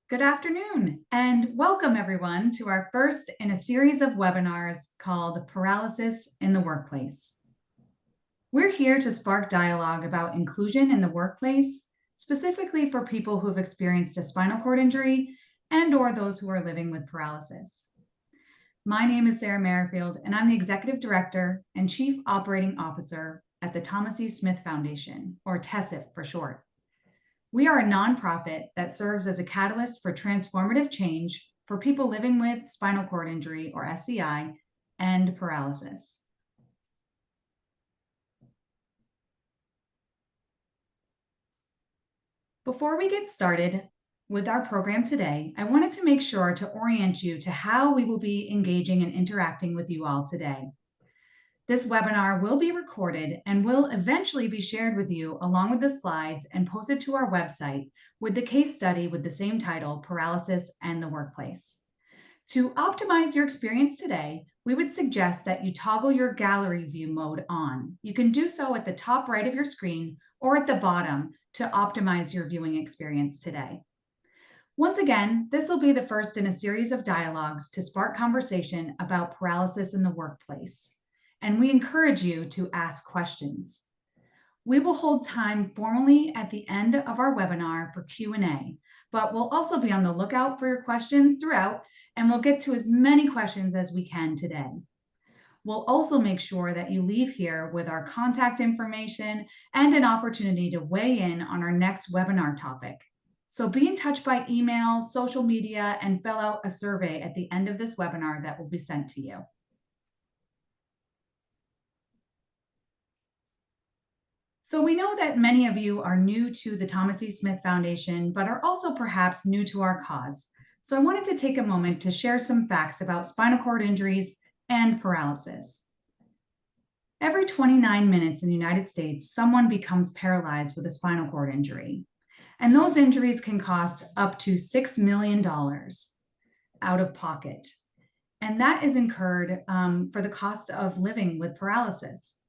Good afternoon, and welcome everyone to our first in a series of webinars called Paralysis in the Workplace. We're here to spark dialogue about inclusion in the workplace, specifically for people who have experienced a spinal cord injury and/or those who are living with paralysis. My name is Sarah Merrefield, and I'm the Executive Director and Chief Operating Officer at the Thomas E. Smith Foundation, or TESF for short. We are a nonprofit that serves as a catalyst for transformative change for people living with spinal cord injury, or SCI, and paralysis. Before we get started with our program today, I wanted to make sure to orient you to how we will be engaging and interacting with you all today. This webinar will be recorded and will eventually be shared with you along with the slides and posted to our website with the case study with the same title, Paralysis and the Workplace. To optimize your experience today, we would suggest that you toggle your gallery view mode on. You can do so at the top right of your screen or at the bottom to optimize your viewing experience today. Once again, this will be the first in a series of dialogues to spark conversation about paralysis in the workplace, and we encourage you to ask questions. We will hold time formally at the end of our webinar for Q&A, but we'll also be on the lookout for your questions throughout, and we'll get to as many questions as we can today. We'll also make sure that you leave here with our contact information and an opportunity to weigh in on our next webinar topic. So be in touch by email, social media, and fill out a survey at the end of this webinar that will be sent to you. So we know that many of you are new to the Thomas E. Smith Foundation, but are also perhaps new to our cause. So I wanted to take a moment to share some facts about spinal cord injuries and paralysis. Every 29 minutes in the United States, someone becomes paralyzed with a spinal cord injury. And those injuries can cost up to $6 million out of pocket. And that is incurred for the cost of living with paralysis.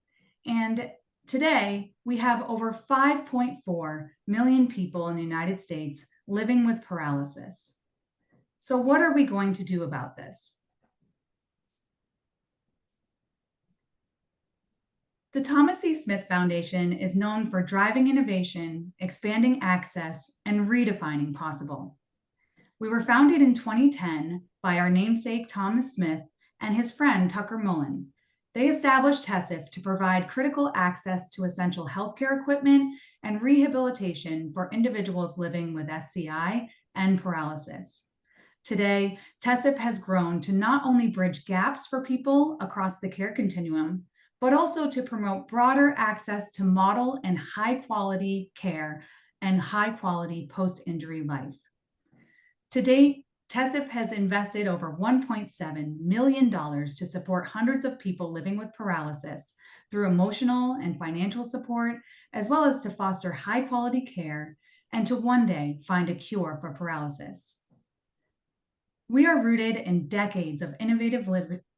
And today, we have over 5.4 million people in the United States living with paralysis. So what are we going to do about this? The Thomas E. Smith Foundation is known for driving innovation, expanding access, and redefining possible. We were founded in 2010 by our namesake Thomas Smith and his friend Tucker Mullen. They established TESF to provide critical access to essential healthcare equipment and rehabilitation for individuals living with SCI and paralysis. Today, TESF has grown to not only bridge gaps for people across the care continuum, but also to promote broader access to model and high-quality care and high-quality post-injury life. To date, TESF has invested over $1.7 million to support hundreds of people living with paralysis through emotional and financial support, as well as to foster high-quality care and to one day find a cure for paralysis. We are rooted in decades of innovative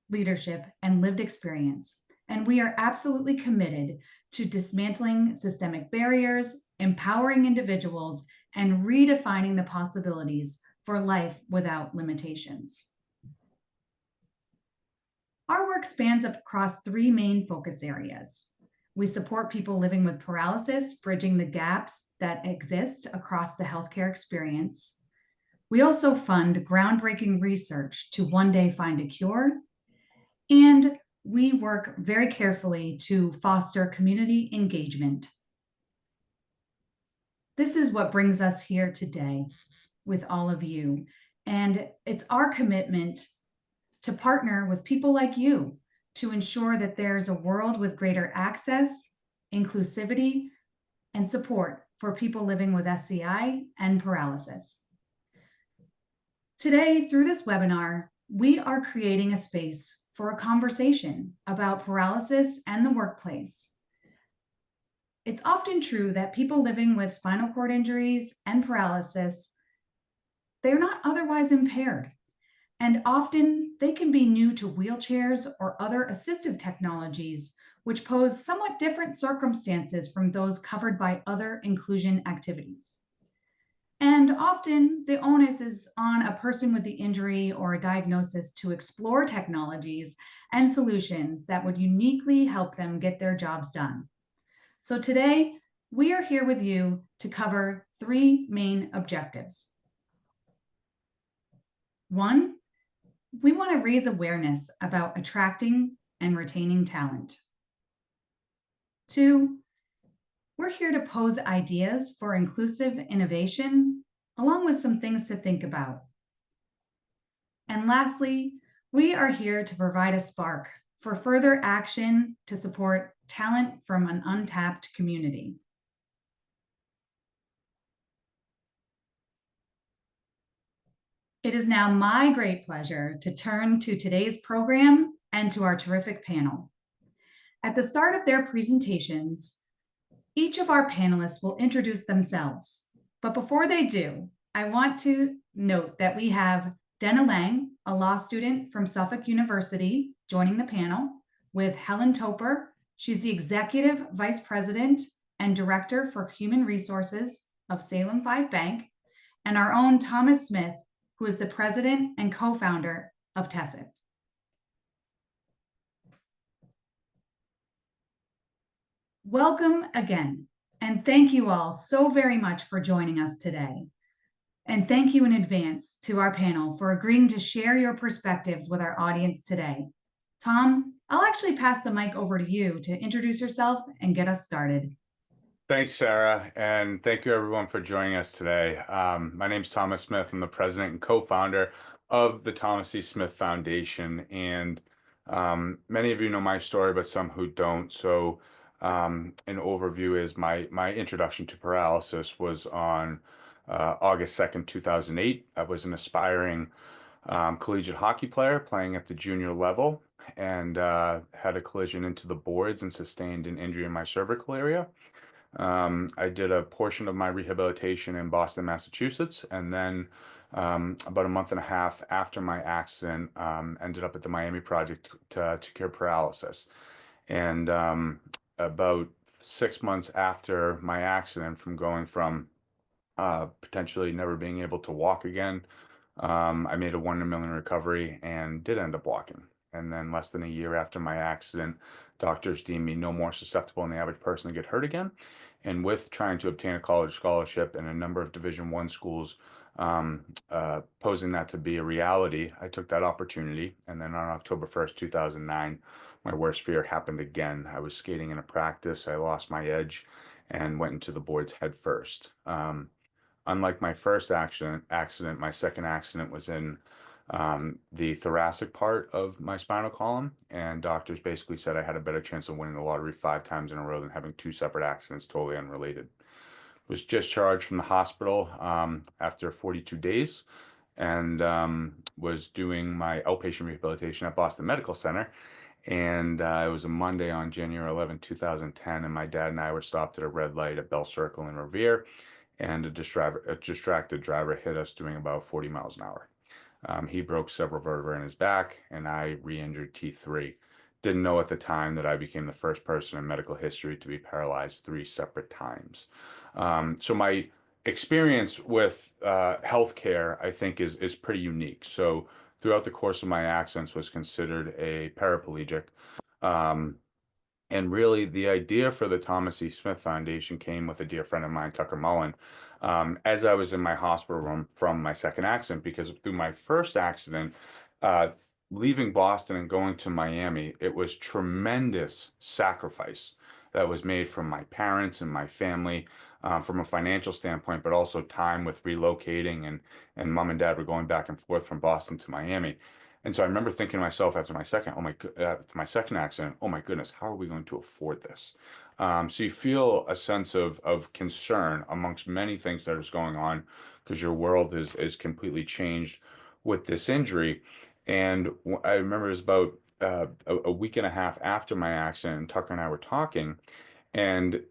leadership and lived experience, and we are absolutely committed to dismantling systemic barriers, empowering individuals, and redefining the possibilities for life without limitations. Our work spans across three main focus areas. We support people living with paralysis, bridging the gaps that exist across the healthcare experience. We also fund groundbreaking research to one day find a cure, and we work very carefully to foster community engagement. This is what brings us here today with all of you, and it's our commitment to partner with people like you to ensure that there's a world with greater access, inclusivity, and support for people living with SCI and paralysis. Today, through this webinar, we are creating a space for a conversation about paralysis and the workplace. It's often true that people living with spinal cord injuries and paralysis, they're not otherwise impaired, and often they can be new to wheelchairs or other assistive technologies, which pose somewhat different circumstances from those covered by other inclusion activities. And often the onus is on a person with the injury or a diagnosis to explore technologies and solutions that would uniquely help them get their jobs done. So today, we are here with you to cover three main objectives. One, we want to raise awareness about attracting and retaining talent. Two, we're here to pose ideas for inclusive innovation, along with some things to think about. And lastly, we are here to provide a spark for further action to support talent from an untapped community. It is now my great pleasure to turn to today's program and to our terrific panel. At the start of their presentations, each of our panelists will introduce themselves. But before they do, I want to note that we have Deena Laing, a law student from Suffolk University, joining the panel with Helen Topor. She's the Executive Vice President and Director for Human Resources of Salem 5 Bank, and our own Thomas Smith, who is the President and Co-founder of TESF. Welcome again, and thank you all so very much for joining us today. And thank you in advance to our panel for agreeing to share your perspectives with our audience today. Tom, I'll actually pass the mic over to you to introduce yourself and get us started. Thanks, Sarah, and thank you everyone for joining us today. My name is Thomas Smith. I'm the president and co-founder of the Thomas E. Smith Foundation, and many of you know my story, but some who don't. So an overview is my introduction to paralysis was on August 2nd, 2008. I was an aspiring collegiate hockey player playing at the junior level and had a collision into the boards and sustained an injury in my cervical area. I did a portion of my rehabilitation in Boston, Massachusetts, and then about a month and a half after my accident, ended up at the Miami Project to cure paralysis. And about 6 months after my accident, from going from potentially never being able to walk again, I made a 1 in a million recovery and did end up walking. And then less than a year after my accident, doctors deemed me no more susceptible than the average person to get hurt again. And with trying to obtain a college scholarship in a number of Division I schools, posing that to be a reality, I took that opportunity. And then on October 1st, 2009, my worst fear happened again. I was skating in a practice. I lost my edge and went into the boards head first. Unlike my first accident, my second accident was in the thoracic part of my spinal column, and doctors basically said I had a better chance of winning the lottery 5 times in a row than having two separate accidents totally unrelated. Was discharged from the hospital after 42 days and was doing my outpatient rehabilitation at Boston Medical Center. And it was a Monday on January 11, 2010, and my dad and I were stopped at a red light at Bell Circle in Revere, and a distracted driver hit us doing about 40 miles an hour. He broke several vertebrae in his back, and I re-injured T3. Didn't know at the time that I became the first person in medical history to be paralyzed 3 separate times. So my experience with healthcare, I think, is pretty unique. So throughout the course of my accidents, was considered a paraplegic. Um, and really, the idea for the Thomas E. Smith Foundation came with a dear friend of mine, Tucker Mullen, as I was in my hospital room from my second accident, because through my first accident, uh, leaving Boston and going to Miami, it was tremendous sacrifice that was made from my parents and my family, from a financial standpoint, but also time with relocating, and mom and dad were going back and forth from Boston to Miami. And so I remember thinking to myself after my second accident, oh my goodness, how are we going to afford this? So you feel a sense of concern amongst many things that is going on, because your world is completely changed with this injury. And I remember it was about a week and a half after my accident, and Tucker and I were talking, and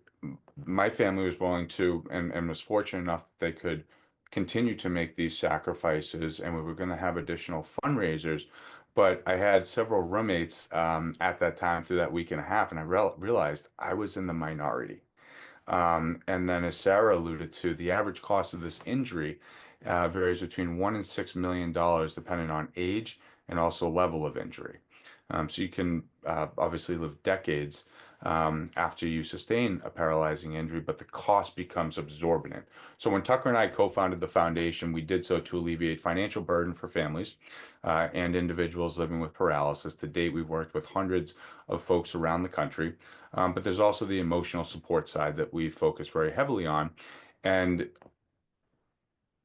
my family was willing to, and was fortunate enough that they could continue to make these sacrifices, and we were going to have additional fundraisers. But I had several roommates at that time through that week and a half, and I realized I was in the minority. And then, as Sarah alluded to, the average cost of this injury varies between $1 and $6 million, depending on age and also level of injury. So you can obviously live decades after you sustain a paralyzing injury, but the cost becomes exorbitant. So when Tucker and I co-founded the foundation, we did so to alleviate financial burden for families and individuals living with paralysis. To date, we've worked with hundreds of folks around the country, but there's also the emotional support side that we focus very heavily on. And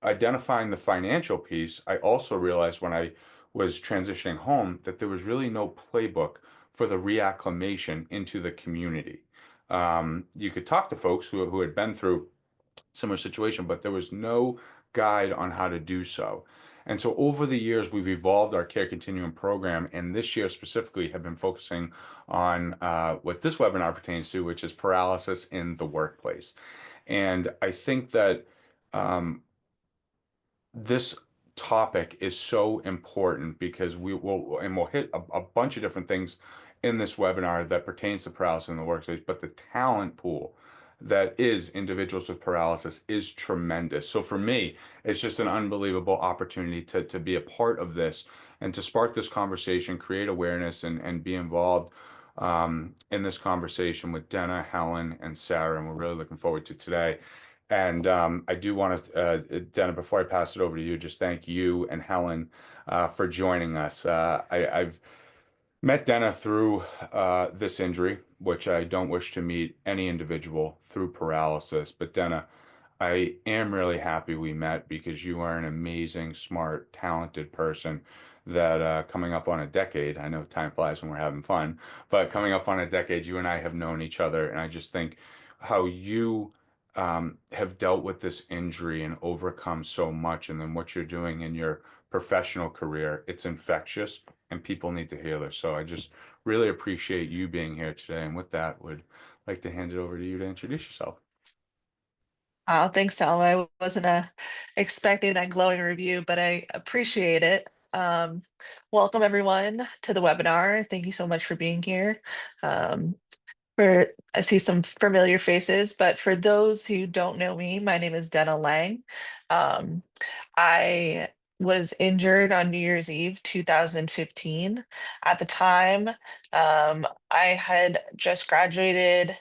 identifying the financial piece, I also realized when I was transitioning home that there was really no playbook for the reacclimation into the community. You could talk to folks who had been through similar situation, but there was no guide on how to do so. And so over the years, we've evolved our care continuum program, and this year specifically have been focusing on what this webinar pertains to, which is paralysis in the workplace. And I think that this topic is so important because we'll hit a bunch of different things in this webinar that pertains to paralysis in the workspace, but the talent pool that is individuals with paralysis is tremendous. So for me, it's just an unbelievable opportunity to be a part of this and to spark this conversation, create awareness, and be involved in this conversation with Deena, Helen, and Sarah. And we're really looking forward to today. And I do want to, Deena, before I pass it over to you, just thank you and Helen for joining us. I've met Deena through this injury, which I don't wish to meet any individual through paralysis. But Deena, I am really happy we met because you are an amazing, smart, talented person that coming up on a decade, I know time flies when we're having fun, but coming up on a decade, you and I have known each other. And I just think how you have dealt with this injury and overcome so much, and then what you're doing in your professional career, it's infectious and people need to hear this. So I just really appreciate you being here today. And with that, would like to hand it over to you to introduce yourself. Oh, thanks, Tom. I wasn't expecting that glowing review, but I appreciate it. Welcome everyone to the webinar. Thank you so much for being here. Um, I see some familiar faces, but for those who don't know me, my name is Deena Laing. I was injured on New Year's Eve 2015. At the time, I had just graduated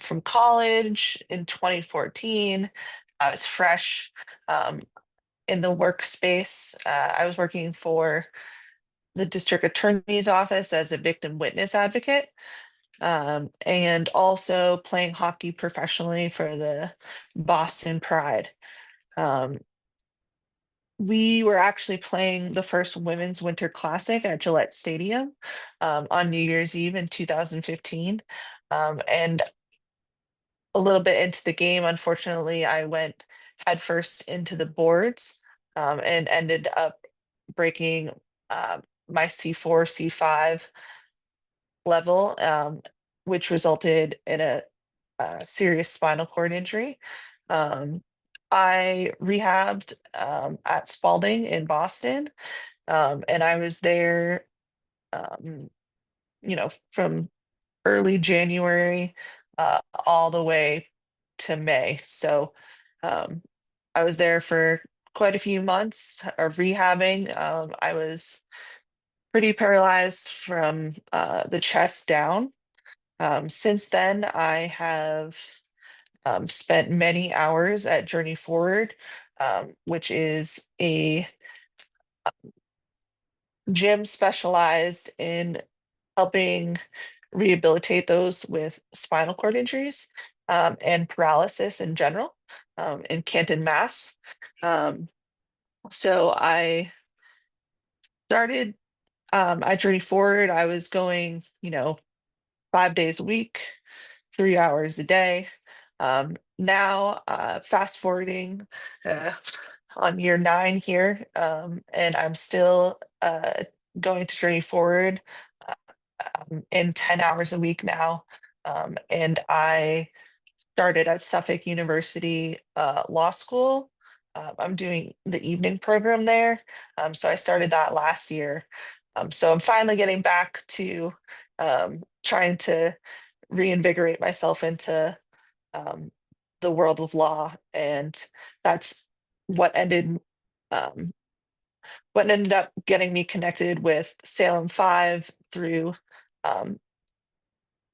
from college in 2014. I was fresh in the workspace. I was working for the district attorney's office as a victim witness advocate, and also playing hockey professionally for the Boston Pride. Um, we were actually playing the first women's winter classic at Gillette Stadium on New Year's Eve in 2015. And a little bit into the game, unfortunately, I went headfirst into the boards and ended up breaking my C4, C5 level, which resulted in a serious spinal cord injury. I rehabbed at Spalding in Boston, and I was there, um, from early January all the way to May. So um, I was there for quite a few months of rehabbing. I was pretty paralyzed from the chest down. Since then, I have spent many hours at Journey Forward, which is a gym specialized in helping rehabilitate those with spinal cord injuries and paralysis in general in Canton, Mass. Um, so I started at Journey Forward. I was going, 5 days a week, 3 hours a day. Now, fast forwarding on year 9 here, and I'm still going to Journey Forward in 10 hours a week now. And I started at Suffolk University Law School. I'm doing the evening program there. So I started that last year. So I'm finally getting back to trying to reinvigorate myself into the world of law, and that's what ended um, what ended up getting me connected with Salem 5 um, through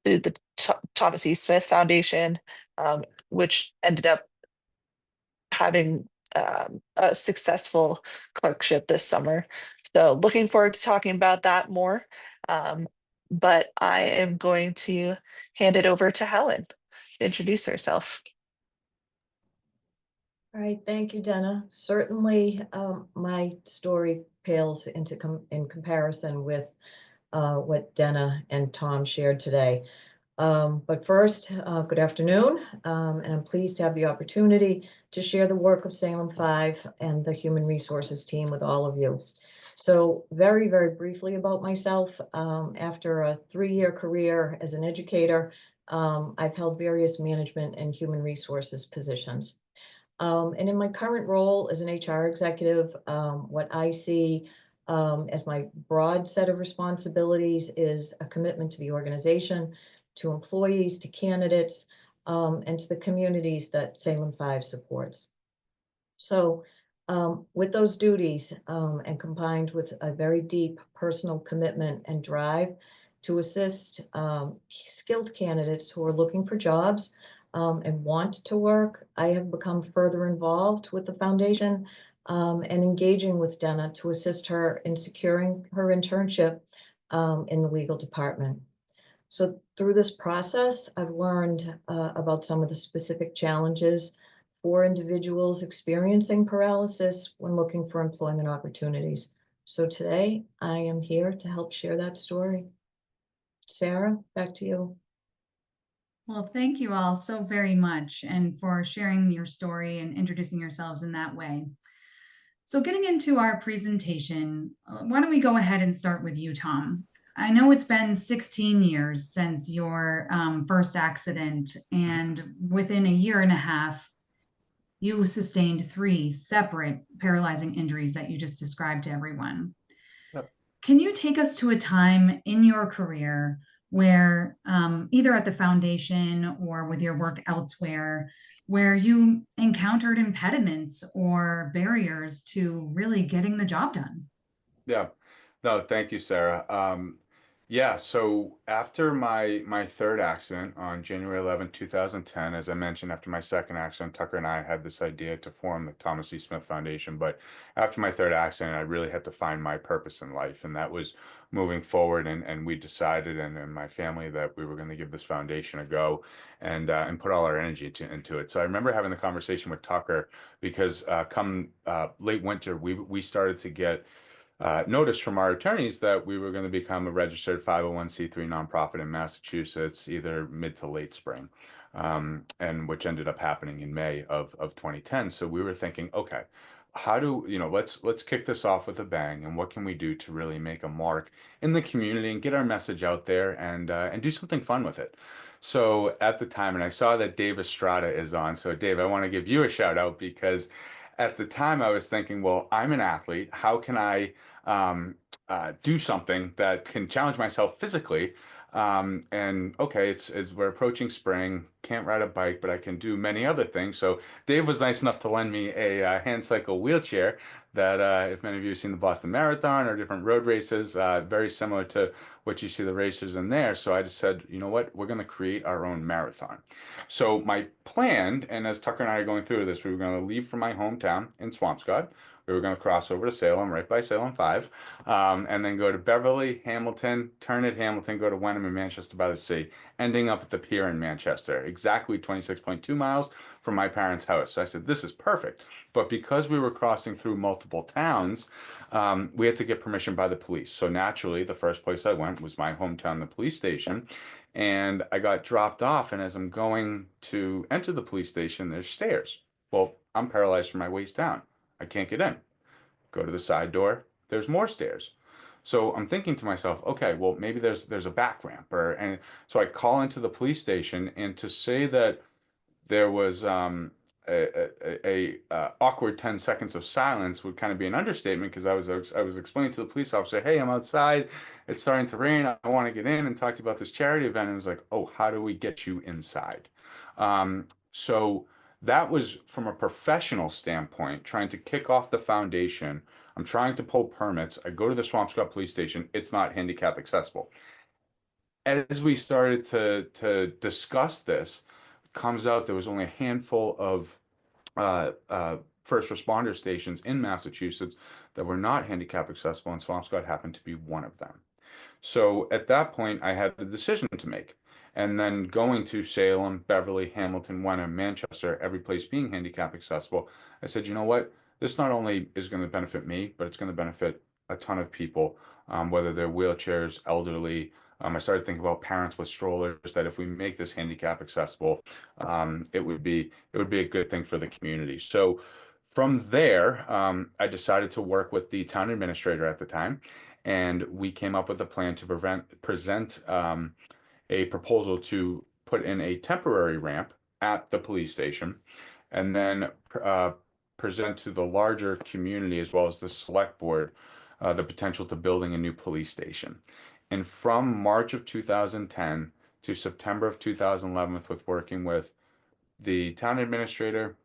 the Thomas E. Smith Foundation, which ended up having a successful clerkship this summer. So looking forward to talking about that more. But I am going to hand it over to Helen to introduce herself. All right, thank you, Deena. Certainly, my story pales in comparison with what Deena and Tom shared today. But first, good afternoon, and I'm pleased to have the opportunity to share the work of Salem 5 and the Human Resources team with all of you. So very, very briefly about myself, after a 3-year career as an educator, I've held various management and human resources positions. And in my current role as an HR executive, what I see as my broad set of responsibilities is a commitment to the organization, to employees, to candidates, and to the communities that Salem 5 supports. So with those duties and combined with a very deep personal commitment and drive to assist skilled candidates who are looking for jobs and want to work, I have become further involved with the foundation and engaging with Deena to assist her in securing her internship in the legal department. So through this process, I've learned about some of the specific challenges for individuals experiencing paralysis when looking for employment opportunities. So today I am here to help share that story. Sarah, back to you. Well, thank you all so very much and for sharing your story and introducing yourselves in that way. So getting into our presentation, why don't we go ahead and start with you, Tom? I know it's been 16 years since your first accident, and within a year and a half, you sustained 3 separate paralyzing injuries that you just described to everyone. Yep. Can you take us to a time in your career where either at the foundation or with your work elsewhere, where you encountered impediments or barriers to really getting the job done? Yeah. No, thank you, Sarah. Yeah, so after my third accident on January 11th, 2010, as I mentioned, after my second accident, Tucker and I had this idea to form the Thomas E. Smith Foundation. But after my third accident, I really had to find my purpose in life, and that was moving forward. And we decided, and my family, that we were going to give this foundation a go and put all our energy into it. So I remember having the conversation with Tucker because come late winter, we started to get notice from our attorneys that we were going to become a registered 501c3 nonprofit in Massachusetts, either mid to late spring, and which ended up happening in May of 2010. So we were thinking, okay, how do let's kick this off with a bang, and what can we do to really make a mark in the community and get our message out there and do something fun with it. So at the time, and I saw that Dave Estrada is on. So Dave, I want to give you a shout out because at the time I was thinking, well, I'm an athlete. How can I do something that can challenge myself physically? And okay, it's we're approaching spring. Can't ride a bike, but I can do many other things. So Dave was nice enough to lend me a hand cycle wheelchair that, if many of you have seen the Boston Marathon or different road races, very similar to what you see the racers in there. So I just said, you know what, we're going to create our own marathon. So my plan, and as Tucker and I are going through this, we were going to leave from my hometown in Swampscott. We were going to cross over to Salem, right by Salem 5, and then go to Beverly, Hamilton, turn at Hamilton, go to Wenham and Manchester by the Sea, ending up at the pier in Manchester, exactly 26.2 miles from my parents' house. So I said, this is perfect. But because we were crossing through multiple towns, we had to get permission by the police. So naturally, the first place I went was my hometown, the police station. And I got dropped off. And as I'm going to enter the police station, there's stairs. Well, I'm paralyzed from my waist down. I can't get in. Go to the side door, there's more stairs. So I'm thinking to myself, okay, well, maybe there's a back ramp, and so I call into the police station, and to say that there was a awkward 10 seconds of silence would kind of be an understatement, because I was explaining to the police officer, hey, I'm outside, it's starting to rain, I want to get in and talk to you about this charity event. And it was like, oh, how do we get you inside? So that was from a professional standpoint, trying to kick off the foundation. I'm trying to pull permits. I go to the Swampscott Police Station. It's not handicap accessible. As we started to discuss this, comes out there was only a handful of first responder stations in Massachusetts that were not handicap accessible, and Swampscott happened to be one of them. So at that point, I had a decision to make. And then going to Salem, Beverly, Hamilton, Wenham, Manchester, every place being handicap accessible, I said, you know what? This not only is going to benefit me, but it's going to benefit a ton of people, whether they're wheelchairs, elderly. I started thinking about parents with strollers, that if we make this handicap accessible, it would be a good thing for the community. So from there, I decided to work with the town administrator at the time, and we came up with a plan to present a proposal to put in a temporary ramp at the police station, and then present to the larger community as well as the select board the potential to building a new police station. And from March of 2010 to September of 2011, with working with the town administrator,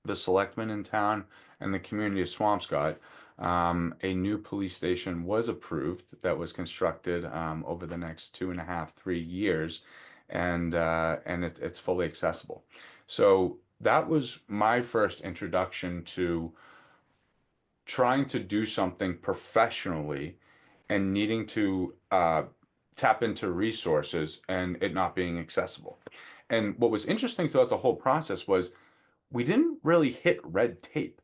the selectmen in town, and the community of Swampscott, a new police station was approved that was constructed over the next 2.5, 3 years, and it's fully accessible. So that was my first introduction to trying to do something professionally and needing to tap into resources and it not being accessible. And what was interesting throughout the whole process was we didn't really hit red tape.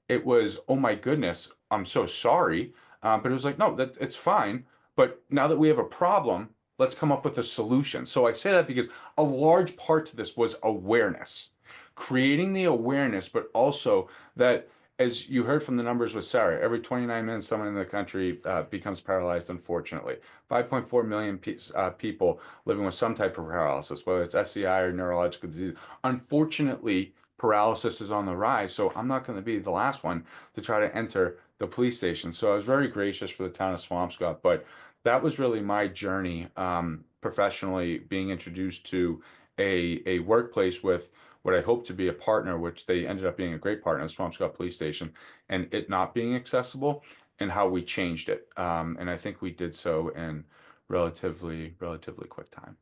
It was, oh my goodness, I'm so sorry. But it was like, no, that it's fine. But now that we have a problem, let's come up with a solution. So I say that because a large part to this was awareness, creating the awareness, but also that, as you heard from the numbers with Sarah, every 29 minutes, someone in the country becomes paralyzed, unfortunately. 5.4 million people living with some type of paralysis, whether it's SCI or neurological disease. Unfortunately, paralysis is on the rise, so I'm not going to be the last one to try to enter the police station. So I was very gracious for the town of Swampscott, but that was really my journey professionally, being introduced to a workplace with what I hope to be a partner, which they ended up being a great partner, the Swampscott Police Station, and it not being accessible, and how we changed it. And I think we did so in relatively quick time.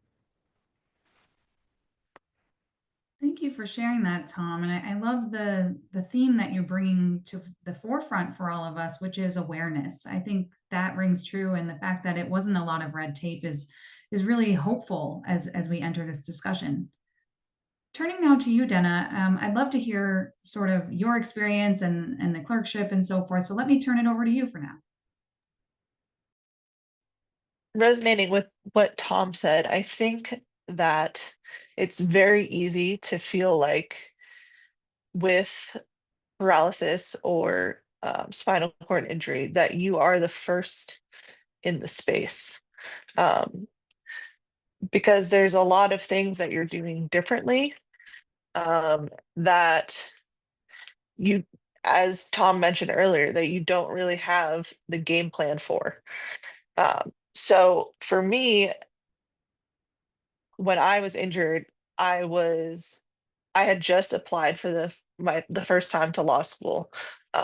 Thank you for sharing that, Tom. And I love the theme that you're bringing to the forefront for all of us, which is awareness. I think that rings true, and the fact that it wasn't a lot of red tape is really hopeful as we enter this discussion. Turning now to you, Deena, I'd love to hear sort of your experience and the clerkship and so forth. So let me turn it over to you for now. Resonating with what Tom said, I think that it's very easy to feel like with paralysis or spinal cord injury that you are the first in the space, because there's a lot of things that you're doing differently, that you, as Tom mentioned earlier, that you don't really have the game plan for. So for me, when I was injured, I had just applied for the first time to law school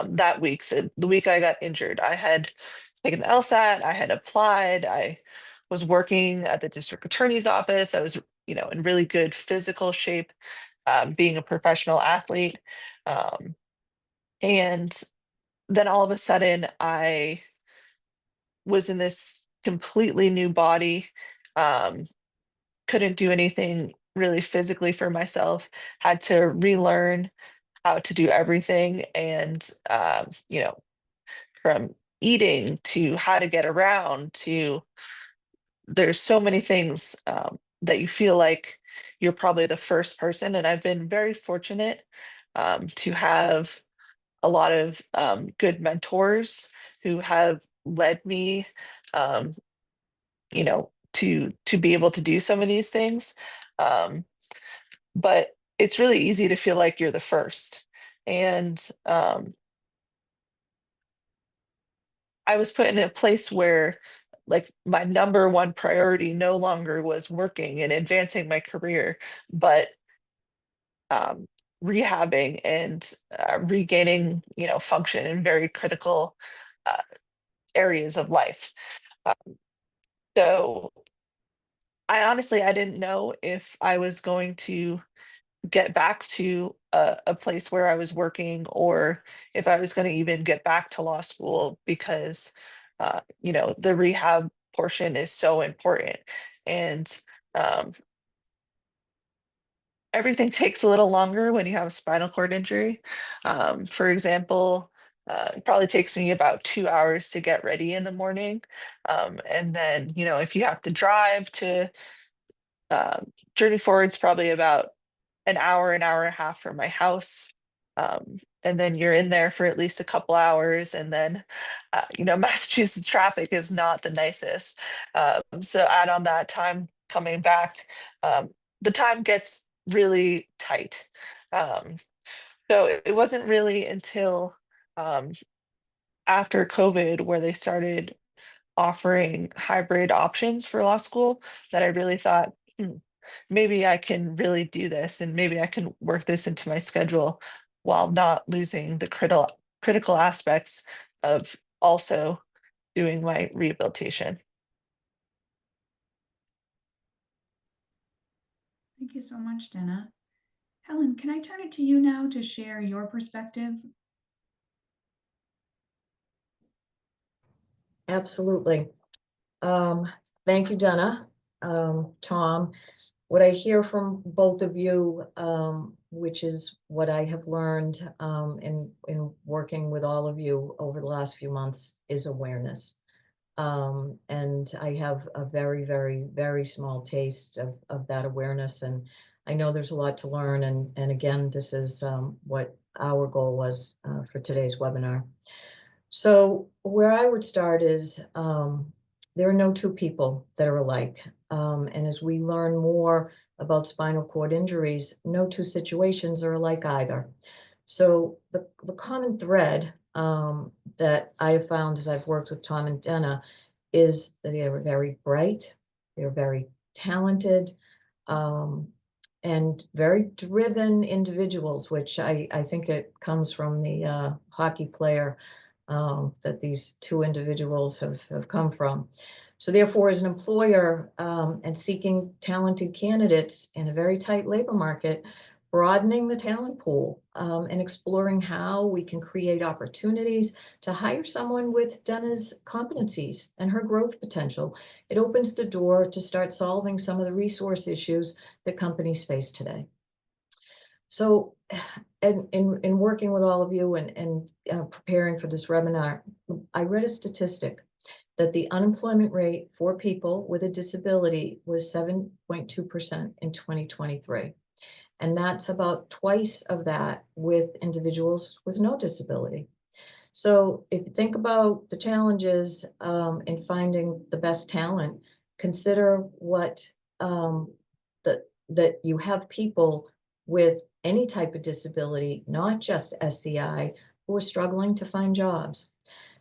that week. The week I got injured, I had taken the LSAT. I had applied. I was working at the district attorney's office. I was, in really good physical shape, being a professional athlete, and then all of a sudden, I was in this completely new body. Couldn't do anything really physically for myself, had to relearn how to do everything. And, from eating to how to get around to, there's so many things that you feel like you're probably the first person. And I've been very fortunate to have a lot of good mentors who have led me, um, to be able to do some of these things. But it's really easy to feel like you're the first. And I was put in a place where, like, my number one priority no longer was working and advancing my career, but rehabbing and regaining, function in very critical areas of life. So I didn't know if I was going to get back to a place where I was working, or if I was going to even get back to law school, because the rehab portion is so important. And um, everything takes a little longer when you have a spinal cord injury. For example, it probably takes me about 2 hours to get ready in the morning. And then, if you have to drive to Journey Forward's probably about an hour and a half from my house. And then you're in there for at least a couple hours. And then, Massachusetts traffic is not the nicest. So add on that time coming back, the time gets really tight. So it wasn't really until after COVID where they started offering hybrid options for law school that I really thought, maybe I can really do this, and maybe I can work this into my schedule while not losing the critical aspects of also doing my rehabilitation. Thank you so much, Deena. Helen, can I turn it to you now to share your perspective? Absolutely. Thank you, Deena. Tom, what I hear from both of you, which is what I have learned in working with all of you over the last few months, is awareness. And I have a very, very, very small taste of that awareness. And I know there's a lot to learn. And again, this is what our goal was for today's webinar. So where I would start is there are no two people that are alike. And as we learn more about spinal cord injuries, no two situations are alike either. So the common thread that I have found as I've worked with Tom and Deena is that they are very bright, they're very talented, and very driven individuals, which I think it comes from the hockey player that these two individuals have come from. So therefore, as an employer and seeking talented candidates in a very tight labor market, broadening the talent pool and exploring how we can create opportunities to hire someone with Deena's competencies and her growth potential. It opens the door to start solving some of the resource issues that companies face today. So in working with all of you and preparing for this webinar, I read a statistic that the unemployment rate for people with a disability was 7.2% in 2023. And that's about twice of that with individuals with no disability. So if you think about the challenges in finding the best talent, consider what that you have people with any type of disability, not just SCI, who are struggling to find jobs.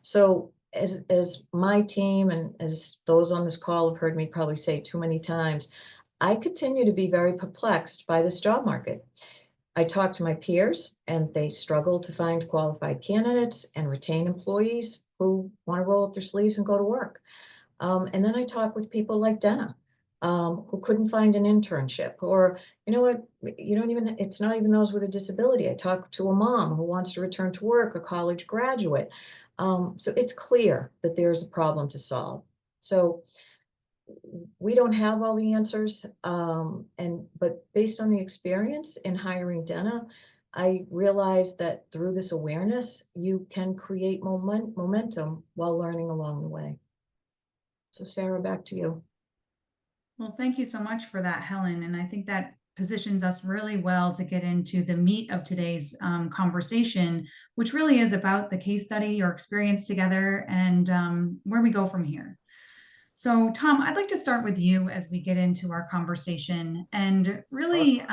So as my team and as those on this call have heard me probably say too many times, I continue to be very perplexed by this job market. I talk to my peers and they struggle to find qualified candidates and retain employees who want to roll up their sleeves and go to work. And then I talk with people like Deena, who couldn't find an internship, or you know what, it's not even those with a disability. I talk to a mom who wants to return to work, a college graduate. So it's clear that there's a problem to solve. So we don't have all the answers, but based on the experience in hiring Deena, I realized that through this awareness, you can create momentum while learning along the way. So Sarah, back to you. Well, thank you so much for that, Helen. And I think that positions us really well to get into the meat of today's conversation, which really is about the case study, your experience together, and where we go from here. So Tom, I'd like to start with you as we get into our conversation and really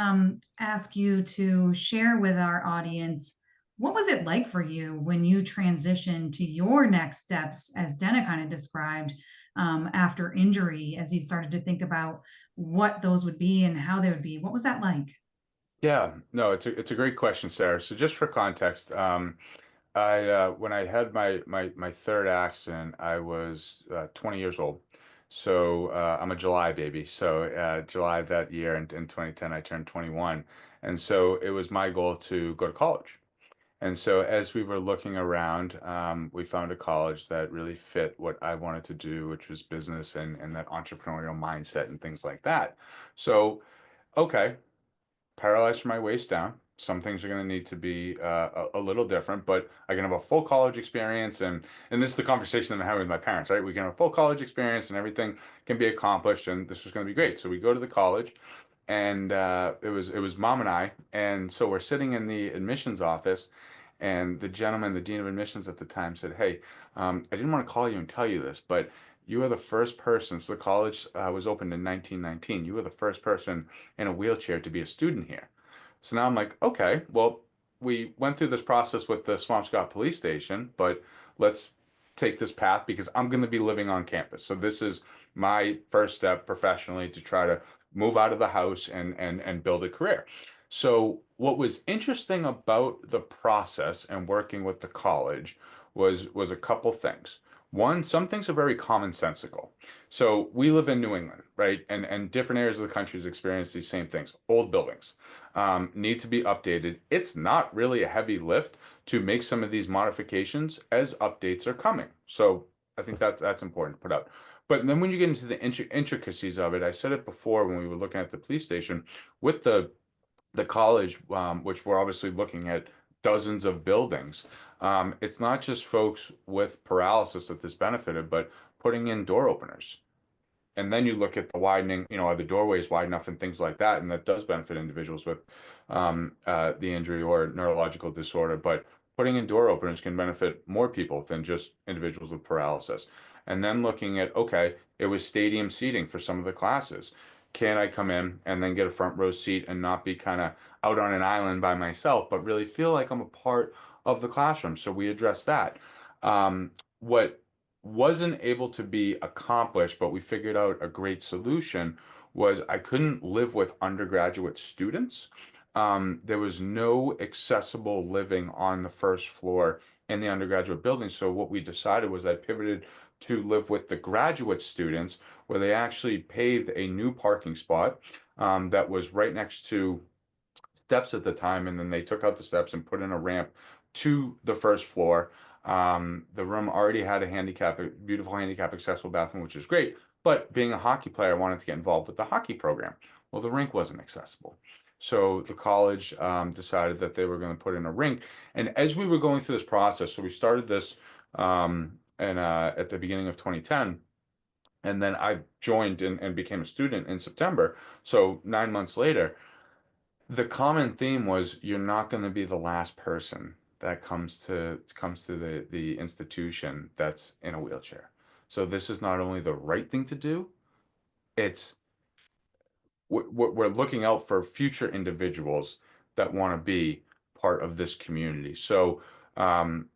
ask you to share with our audience, what was it like for you when you transitioned to your next steps, as Deena kind of described, after injury, as you started to think about what those would be and how they would be? What was that like? Yeah, no, it's a great question, Sarah. So just for context, when I had my third accident, I was 20 years old. So I'm a July baby. So July of that year in 2010, I turned 21, and so it was my goal to go to college. And so as we were looking around, we found a college that really fit what I wanted to do, which was business and that entrepreneurial mindset and things like that. So, okay, paralyzed from my waist down. Some things are going to need to be a little different, but I can have a full college experience, and this is the conversation that I'm having with my parents, right? We can have a full college experience, and everything can be accomplished, and this was going to be great. So we go to the college, and it was mom and I, and so we're sitting in the admissions office, and the gentleman, the dean of admissions at the time, said, "Hey, I didn't want to call you and tell you this, but you are the first person." So the college was opened in 1919. You were the first person in a wheelchair to be a student here. So now I'm like, okay, well, we went through this process with the Swampscott Police Station, but let's take this path because I'm going to be living on campus. So this is my first step professionally to try to move out of the house and build a career. So what was interesting about the process and working with the college was a couple things. One, some things are very commonsensical. So we live in New England, right? And different areas of the country experience these same things. Old buildings need to be updated. It's not really a heavy lift to make some of these modifications as updates are coming. So I think that's important to put out. But then when you get into the intricacies of it, I said it before when we were looking at the police station with the college, which we're obviously looking at dozens of buildings. It's not just folks with paralysis that this benefited, but putting in door openers. And then you look at the widening, are the doorways wide enough and things like that, and that does benefit individuals with the injury or neurological disorder. But putting in door openers can benefit more people than just individuals with paralysis. And then looking at, okay, it was stadium seating for some of the classes. Can I come in and then get a front row seat and not be kind of out on an island by myself, but really feel like I'm a part of the classroom? So we address that. What wasn't able to be accomplished, but we figured out a great solution, was I couldn't live with undergraduate students. There was no accessible living on the first floor in the undergraduate building. So what we decided was I pivoted to live with the graduate students, where they actually paved a new parking spot that was right next to steps at the time, and then they took out the steps and put in a ramp to the first floor. The room already had a beautiful handicap accessible bathroom, which is great. But being a hockey player, I wanted to get involved with the hockey program. Well, the rink wasn't accessible. So the college decided that they were going to put in a rink. And as we were going through this process, so we started this at the beginning of 2010. And then I joined and became a student in September. So 9 months later, the common theme was you're not going to be the last person that comes to the institution that's in a wheelchair. So this is not only the right thing to do, it's we're looking out for future individuals that want to be part of this community. So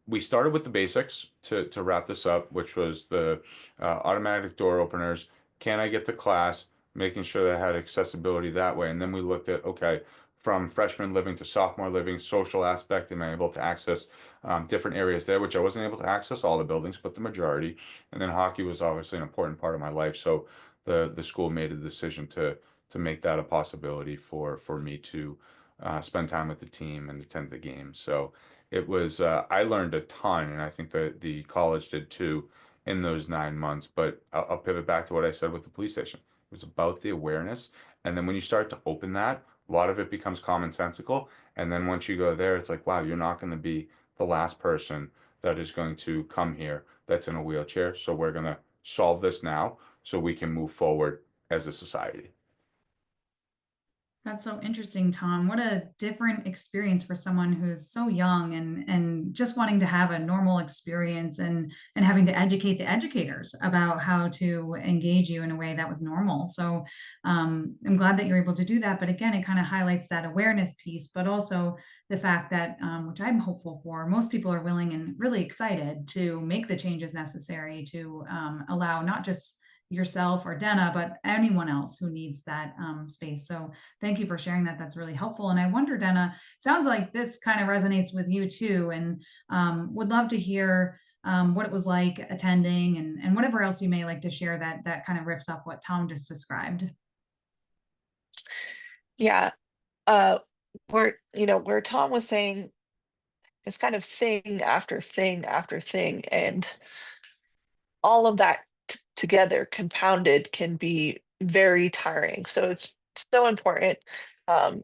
we started with the basics to wrap this up, which was the automatic door openers. Can I get to class? Making sure that I had accessibility that way. And then we looked at, okay, from freshman living to sophomore living, social aspect, am I able to access different areas there, which I wasn't able to access all the buildings, but the majority. And then hockey was obviously an important part of my life. So the school made a decision to make that a possibility for me to spend time with the team and attend the games. So it was I learned a ton, and I think that the college did too in those 9 months. But I'll pivot back to what I said with the police station. It was about the awareness, and then when you start to open that, a lot of it becomes commonsensical. And then once you go there, it's like, wow, you're not going to be the last person that is going to come here that's in a wheelchair. So we're going to solve this now so we can move forward as a society. That's so interesting, Tom. What a different experience for someone who's so young and just wanting to have a normal experience and having to educate the educators about how to engage you in a way that was normal. So I'm glad that you're able to do that. But again, it kind of highlights that awareness piece, but also the fact that, which I'm hopeful for, most people are willing and really excited to make the changes necessary to allow not just yourself or Deena, but anyone else who needs that space. So thank you for sharing that. That's really helpful. And I wonder, Deena, sounds like this kind of resonates with you too, and would love to hear what it was like attending, and whatever else you may like to share that kind of riffs off what Tom just described. Yeah. Where Tom was saying it's kind of thing after thing after thing, and all of that together compounded can be very tiring. So it's so important um,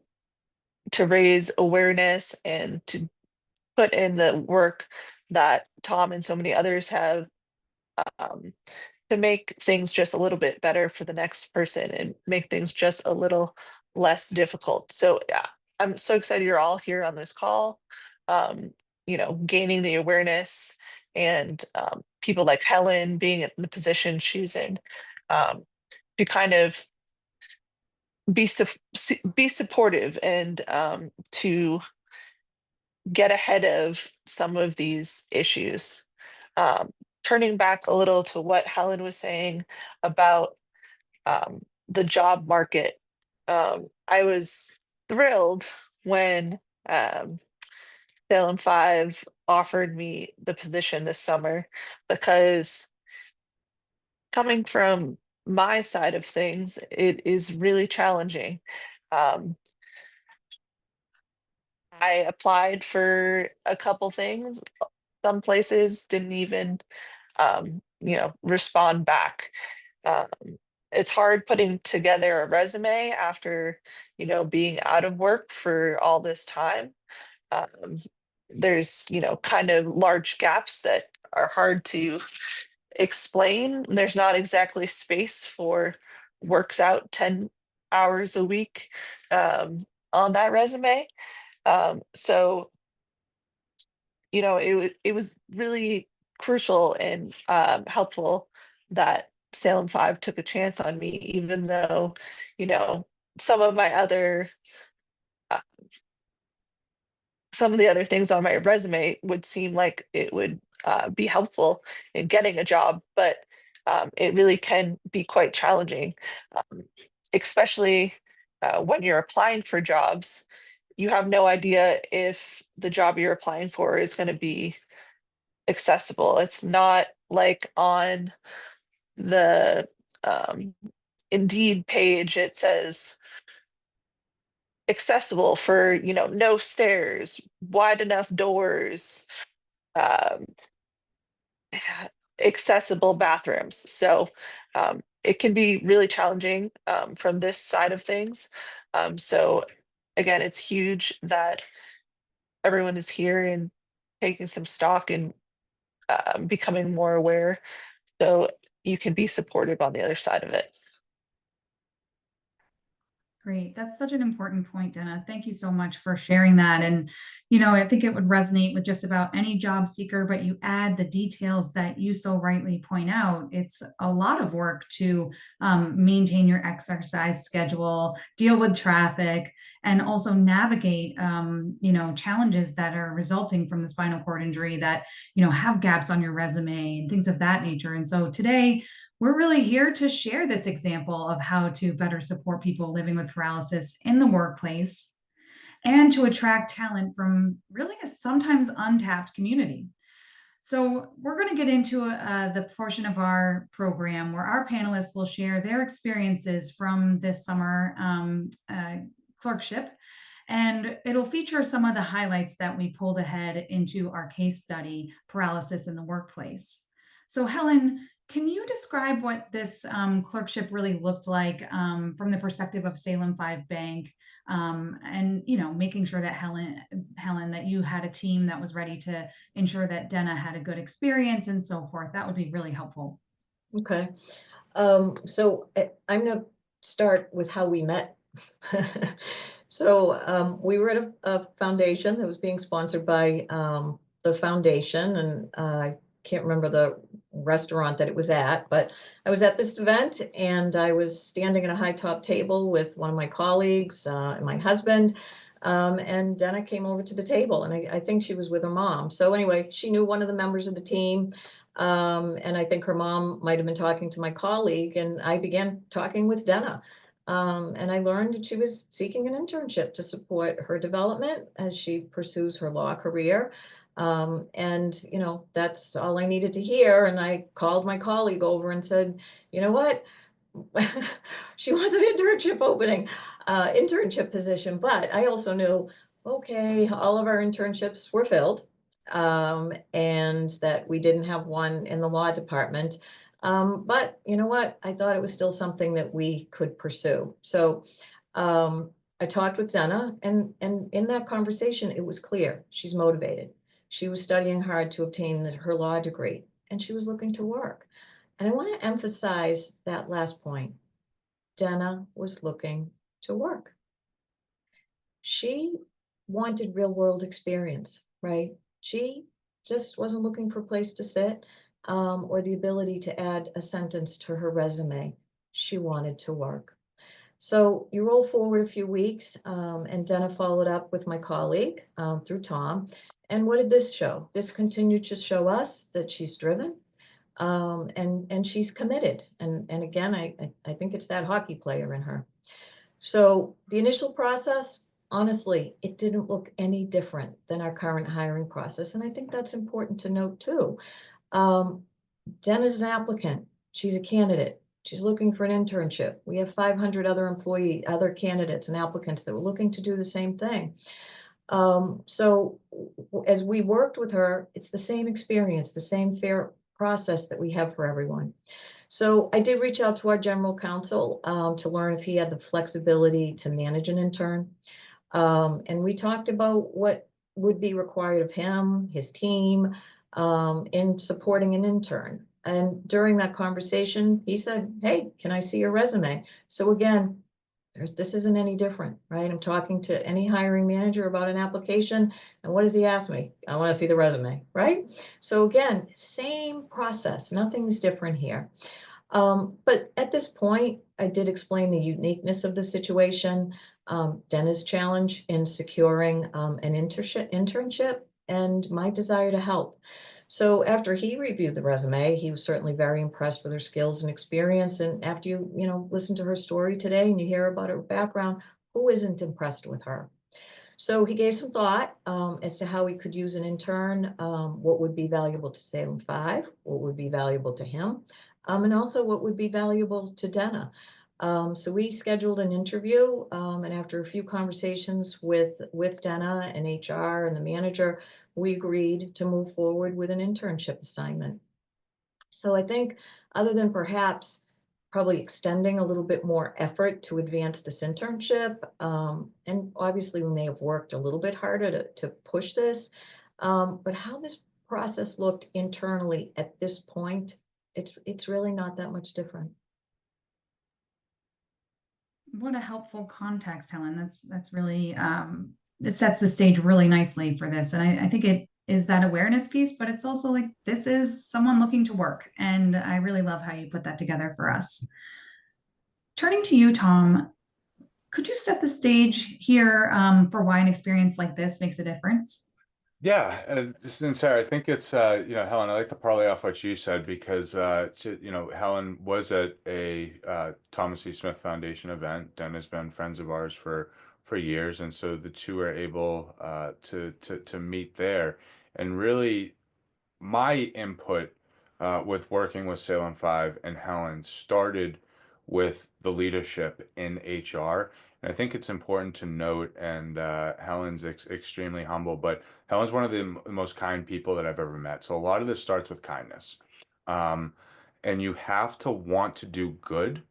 to raise awareness and to put in the work that Tom and so many others have um, to make things just a little bit better for the next person and make things just a little less difficult. So yeah, I'm so excited you're all here on this call, gaining the awareness, and people like Helen being in the position she's in, um, to kind of be supportive and to get ahead of some of these issues. Um, Turning back a little to what Helen was saying about the job market, I was thrilled when Salem 5 offered me the position this summer, because coming from my side of things, it is really challenging. Um, I applied for a couple things. Some places didn't even, respond back. Um, it's hard putting together a resume after, being out of work for all this time. Um, there's, kind of large gaps that are hard to explain. There's not exactly space for works out 10 hours a week on that resume. So it was really crucial and helpful that Salem 5 took a chance on me, even though, you know, some of my other uh, some of the other things on my resume would seem like it would be helpful in getting a job, but it really can be quite challenging, um, especially when you're applying for jobs. You have no idea if the job you're applying for is going to be accessible. It's not like on the um, Indeed page, it says accessible for, no stairs, wide enough doors, um, accessible bathrooms. So it can be really challenging from this side of things. So again, it's huge that everyone is here and taking some stock and becoming more aware, so you can be supportive on the other side of it. Great. That's such an important point, Deena. Thank you so much for sharing that. And, I think it would resonate with just about any job seeker, but you add the details that you so rightly point out. It's a lot of work to maintain your exercise schedule, deal with traffic, and also navigate, challenges that are resulting from the spinal cord injury that, have gaps on your resume and things of that nature. And so today, we're really here to share this example of how to better support people living with paralysis in the workplace and to attract talent from really a sometimes untapped community. So we're going to get into the portion of our program where our panelists will share their experiences from this summer clerkship, and it'll feature some of the highlights that we pulled ahead into our case study, Paralysis in the Workplace. So Helen, can you describe what this clerkship really looked like from the perspective of Salem 5 Bank, and making sure that Helen, that you had a team that was ready to ensure that Deena had a good experience and so forth? That would be really helpful. Okay. So I'm going to start with how we met. So we were at a foundation that was being sponsored by the foundation, and I can't remember the restaurant that it was at, but I was at this event and I was standing at a high top table with one of my colleagues and my husband. And Deena came over to the table, and I think she was with her mom. So anyway, she knew one of the members of the team. And I think her mom might have been talking to my colleague, and I began talking with Deena. And I learned that she was seeking an internship to support her development as she pursues her law career. And, you know, that's all I needed to hear. And I called my colleague over and said, you know what? She wants an internship opening, internship position. But I also knew, okay, all of our internships were filled, and that we didn't have one in the law department. But you know what? I thought it was still something that we could pursue. So I talked with Deena, and in that conversation, it was clear she's motivated. She was studying hard to obtain her law degree, and she was looking to work. And I want to emphasize that last point. Deena was looking to work. She wanted real world experience, right? She just wasn't looking for a place to sit, or the ability to add a sentence to her resume. She wanted to work. So you roll forward a few weeks, and Deena followed up with my colleague through Tom. And what did this show? This continued to show us that she's driven, and she's committed. And again, I think it's that hockey player in her. So the initial process, honestly, it didn't look any different than our current hiring process. And I think that's important to note too. Deena's an applicant. She's a candidate. She's looking for an internship. We have 500 other candidates and applicants that were looking to do the same thing. So as we worked with her, it's the same experience, the same fair process that we have for everyone. So I did reach out to our general counsel to learn if he had the flexibility to manage an intern. And we talked about what would be required of him, his team, in supporting an intern. And during that conversation, he said, hey, can I see your resume? So again, this isn't any different, right? I'm talking to any hiring manager about an application, and what does he ask me? I want to see the resume, right? So again, same process, nothing's different here. But at this point, I did explain the uniqueness of the situation, Deena's challenge in securing an internship, and my desire to help. So after he reviewed the resume, he was certainly very impressed with her skills and experience. And after you listen to her story today and you hear about her background, who isn't impressed with her? So he gave some thought as to how we could use an intern, what would be valuable to Salem 5, what would be valuable to him, and also what would be valuable to Deena. So we scheduled an interview, and after a few conversations with Deena and HR and the manager, we agreed to move forward with an internship assignment. So I think, other than perhaps probably extending a little bit more effort to advance this internship, and obviously we may have worked a little bit harder to push this, but how this process looked internally at this point, it's really not that much different. What a helpful context, Helen. That's really it sets the stage really nicely for this. And I think it is that awareness piece, but it's also like this is someone looking to work. And I really love how you put that together for us. Turning to you, Tom, could you set the stage here for why an experience like this makes a difference? Yeah, and Sarah, I think it's Helen, I like to parlay off what you said because Helen was at a Thomas E. Smith Foundation event. Deena's been friends of ours for years, and so the two are able to meet there. And really, my input with working with Salem 5 and Helen started with the leadership in HR. And I think it's important to note, and Helen's extremely humble, but Helen's one of the most kind people that I've ever met. So a lot of this starts with kindness. Um, and you have to want to do good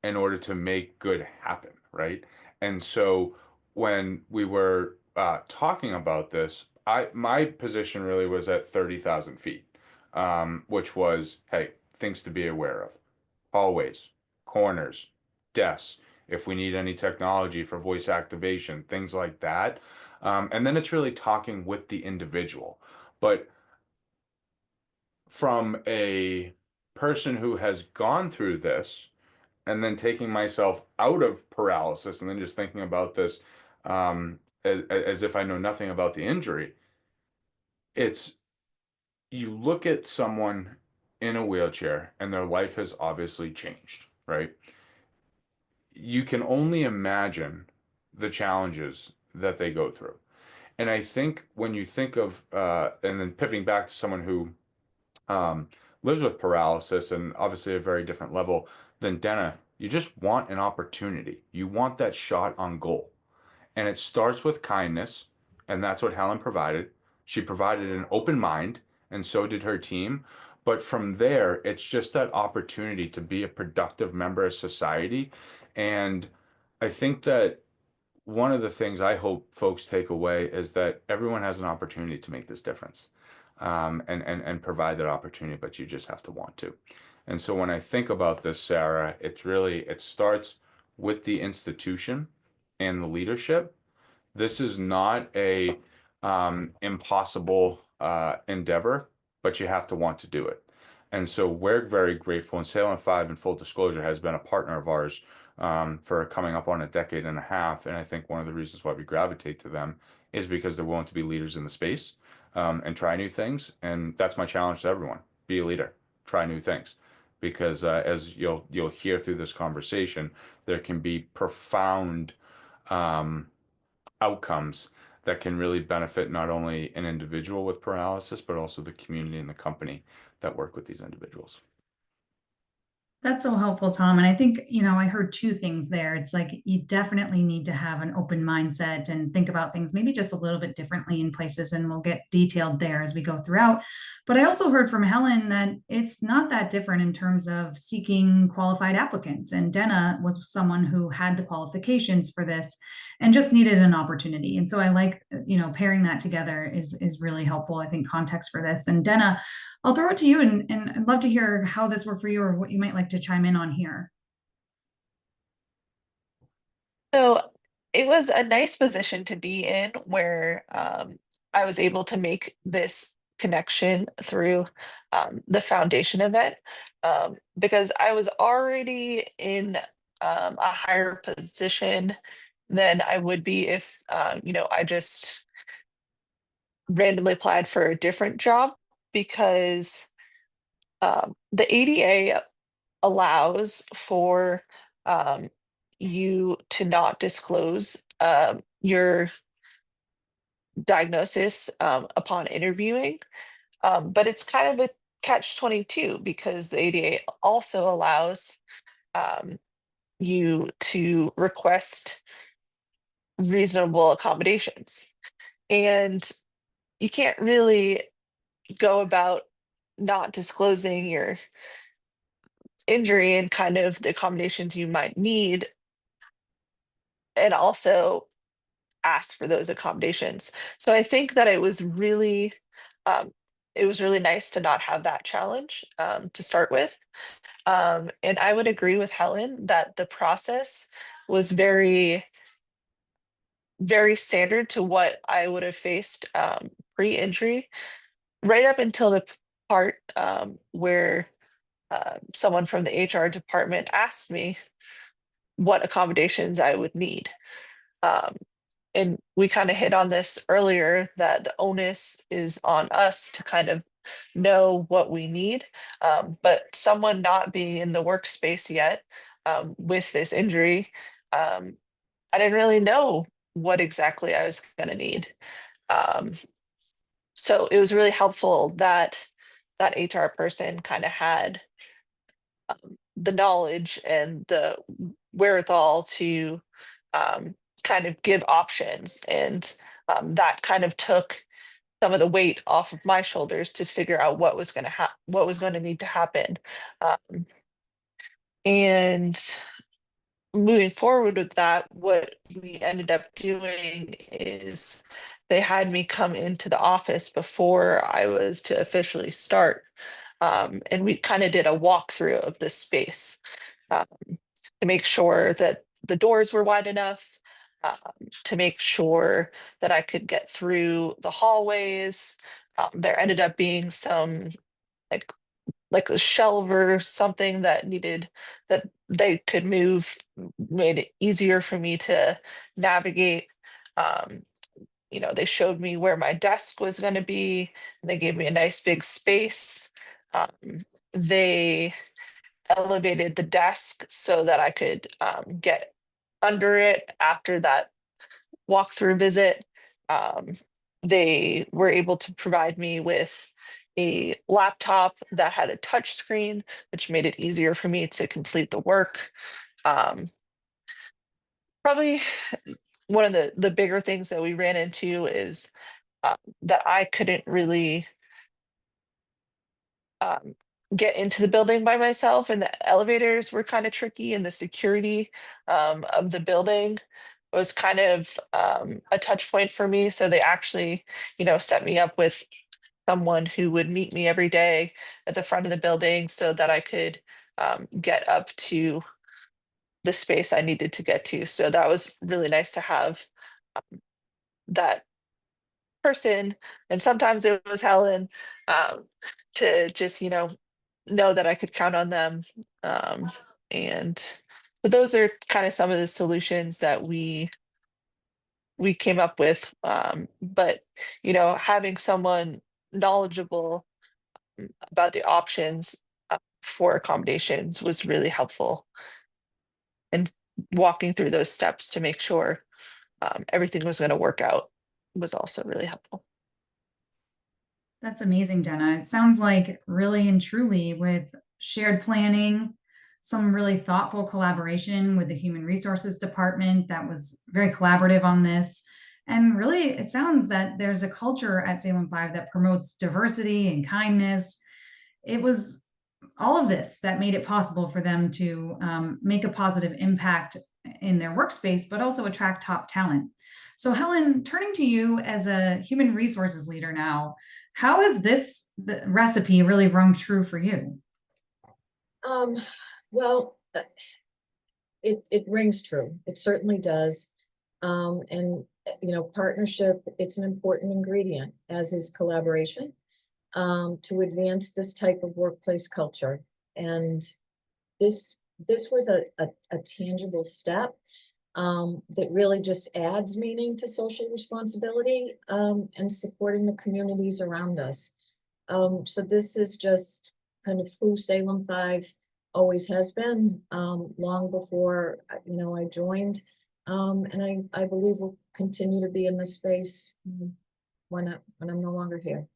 in order to make good happen, right? And so when we were talking about this, my position really was at 30,000 feet, which was, hey, things to be aware of. Hallways, corners, desks, if we need any technology for voice activation, things like that. And then it's really talking with the individual. But from a person who has gone through this, and then taking myself out of paralysis and then just thinking about this as if I know nothing about the injury, it's you look at someone in a wheelchair and their life has obviously changed, right? You can only imagine the challenges that they go through. And I think when you think of, and then pivoting back to someone who um, lives with paralysis and obviously a very different level than Deena, you just want an opportunity. You want that shot on goal. And it starts with kindness, and that's what Helen provided. She provided an open mind, and so did her team. But from there, it's just that opportunity to be a productive member of society. And I think that one of the things I hope folks take away is that everyone has an opportunity to make this difference, and provide that opportunity, but you just have to want to. And so when I think about this, Sarah, it starts with the institution and the leadership. This is not a impossible endeavor, but you have to want to do it. And so we're very grateful. And Salem 5, in full disclosure, has been a partner of ours for coming up on a decade and a half. And I think one of the reasons why we gravitate to them is because they're willing to be leaders in the space and try new things. And that's my challenge to everyone: be a leader, try new things. Because as you'll hear through this conversation, there can be profound um, outcomes that can really benefit not only an individual with paralysis, but also the community and the company that work with these individuals. That's so helpful, Tom. And I think, I heard two things there. It's like you definitely need to have an open mindset and think about things maybe just a little bit differently in places, and we'll get detailed there as we go throughout. But I also heard from Helen that it's not that different in terms of seeking qualified applicants. And Deena was someone who had the qualifications for this and just needed an opportunity. And so I like, pairing that together is really helpful, I think, context for this. And Deena, I'll throw it to you, and I'd love to hear how this worked for you or what you might like to chime in on here. So it was a nice position to be in where I was able to make this connection through the foundation event, because I was already in a higher position than I would be if, I just randomly applied for a different job, because the ADA allows for um, you to not disclose your diagnosis upon interviewing. But it's kind of a catch-22, because the ADA also allows um, you to request reasonable accommodations. And you can't really go about not disclosing your injury and kind of the accommodations you might need, and also ask for those accommodations. So I think that um, it was really nice to not have that challenge to start with. And I would agree with Helen that the process was very, very standard to what I would have faced pre-injury, right up until the part where someone from the HR department asked me what accommodations I would need. Um, and we kind of hit on this earlier, that the onus is on us to kind of know what we need. But someone not being in the workspace yet with this injury, I didn't really know what exactly I was going to need. Um, so it was really helpful that that HR person kind of had the knowledge and the wherewithal to kind of give options, and that kind of took some of the weight off of my shoulders to figure out what was going to what was going to need to happen. And moving forward with that, what we ended up doing is they had me come into the office before I was to officially start. And we kind of did a walkthrough of the space um, to make sure that the doors were wide enough, um, to make sure that I could get through the hallways. There ended up being some like like a shelf or something that needed that they could move, made it easier for me to navigate. Um, they showed me where my desk was going to be. They gave me a nice big space. They elevated the desk so that I could get under it after that walkthrough visit. They were able to provide me with a laptop that had a touch screen, which made it easier for me to complete the work. Probably one of the bigger things that we ran into is that I couldn't really get into the building by myself, and the elevators were kind of tricky, and the security of the building was kind of a touch point for me. So they actually, set me up with someone who would meet me every day at the front of the building so that I could get up to the space I needed to get to. So that was really nice to have that person, and sometimes it was Helen, to just know that I could count on them. And so those are kind of some of the solutions that we came up with. But having someone knowledgeable about the options for accommodations was really helpful, and walking through those steps to make sure everything was going to work out was also really helpful. That's amazing, Deena. It sounds like really and truly with shared planning, some really thoughtful collaboration with the Human Resources Department that was very collaborative on this. And really, it sounds that there's a culture at Salem 5 that promotes diversity and kindness. It was all of this that made it possible for them to make a positive impact in their workspace, but also attract top talent. So Helen, turning to you as a human resources leader now, how has the recipe really rung true for you? Well, it rings true. It certainly does. And partnership, it's an important ingredient, as is collaboration, to advance this type of workplace culture. And this was a tangible step that really just adds meaning to social responsibility and supporting the communities around us. So this is just kind of who Salem 5 always has been, long before I joined, and I believe will continue to be in this space when I'm no longer here.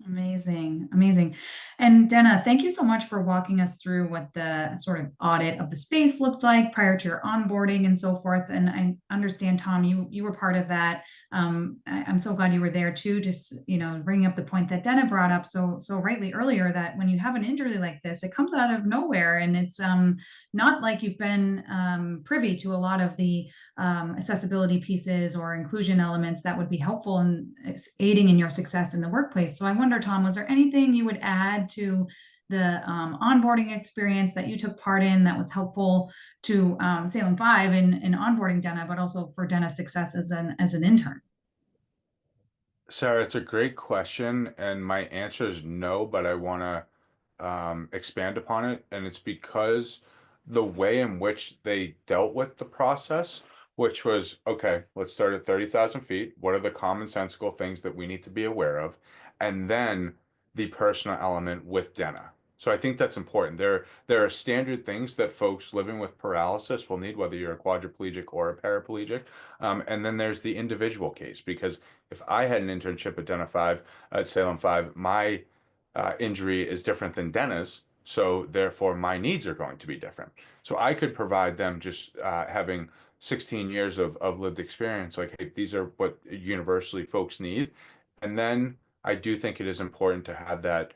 Amazing, amazing. And Deena, thank you so much for walking us through what the sort of audit of the space looked like prior to your onboarding and so forth. And I understand, Tom, you were part of that. I'm so glad you were there too, just bringing up the point that Deena brought up so rightly earlier, that when you have an injury like this, it comes out of nowhere, and it's not like you've been privy to a lot of the accessibility pieces or inclusion elements that would be helpful in aiding in your success in the workplace. So I wonder, Tom, was there anything you would add to the onboarding experience that you took part in that was helpful to Salem 5 in onboarding Deena, but also for Deena's success as an intern? Sarah, it's a great question, and my answer is no, but I want to expand upon it. And it's because the way in which they dealt with the process, which was, okay, let's start at 30,000 feet. What are the commonsensical things that we need to be aware of? And then the personal element with Deena. So I think that's important. There are standard things that folks living with paralysis will need, whether you're a quadriplegic or a paraplegic. And then there's the individual case, because if I had an internship at Salem 5, my injury is different than Deena's, so therefore my needs are going to be different. So I could provide them just having 16 years of lived experience, like, hey, these are what universally folks need. And then I do think it is important to have that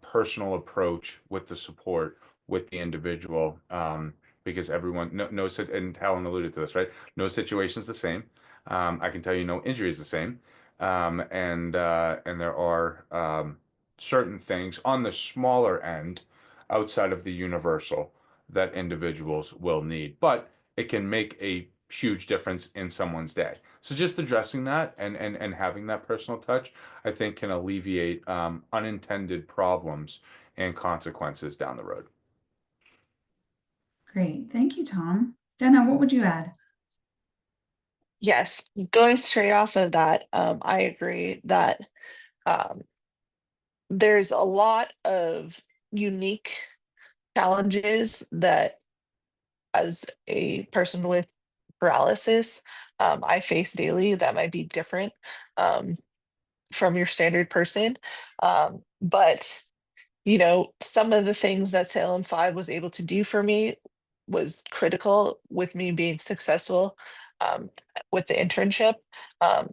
personal approach with the support with the individual, because everyone knows it, and Helen alluded to this, right? No situation is the same. I can tell you no injury is the same. And there are certain things on the smaller end outside of the universal that individuals will need, but it can make a huge difference in someone's day. So just addressing that and having that personal touch, I think, can alleviate unintended problems and consequences down the road. Great. Thank you, Tom. Deena, what would you add? Yes, going straight off of that, I agree that um, there's a lot of unique challenges that, as a person with paralysis, I face daily that might be different um, from your standard person. But some of the things that Salem 5 was able to do for me was critical with me being successful um, with the internship,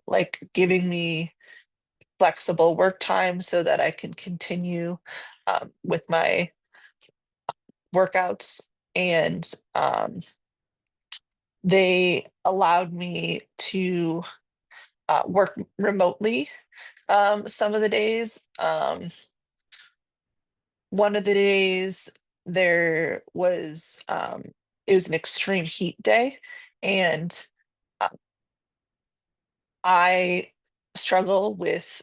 like giving me flexible work time so that I can continue with my workouts. And they allowed me to work remotely some of the days. One of the days there was it was an extreme heat day, and uh, I struggle with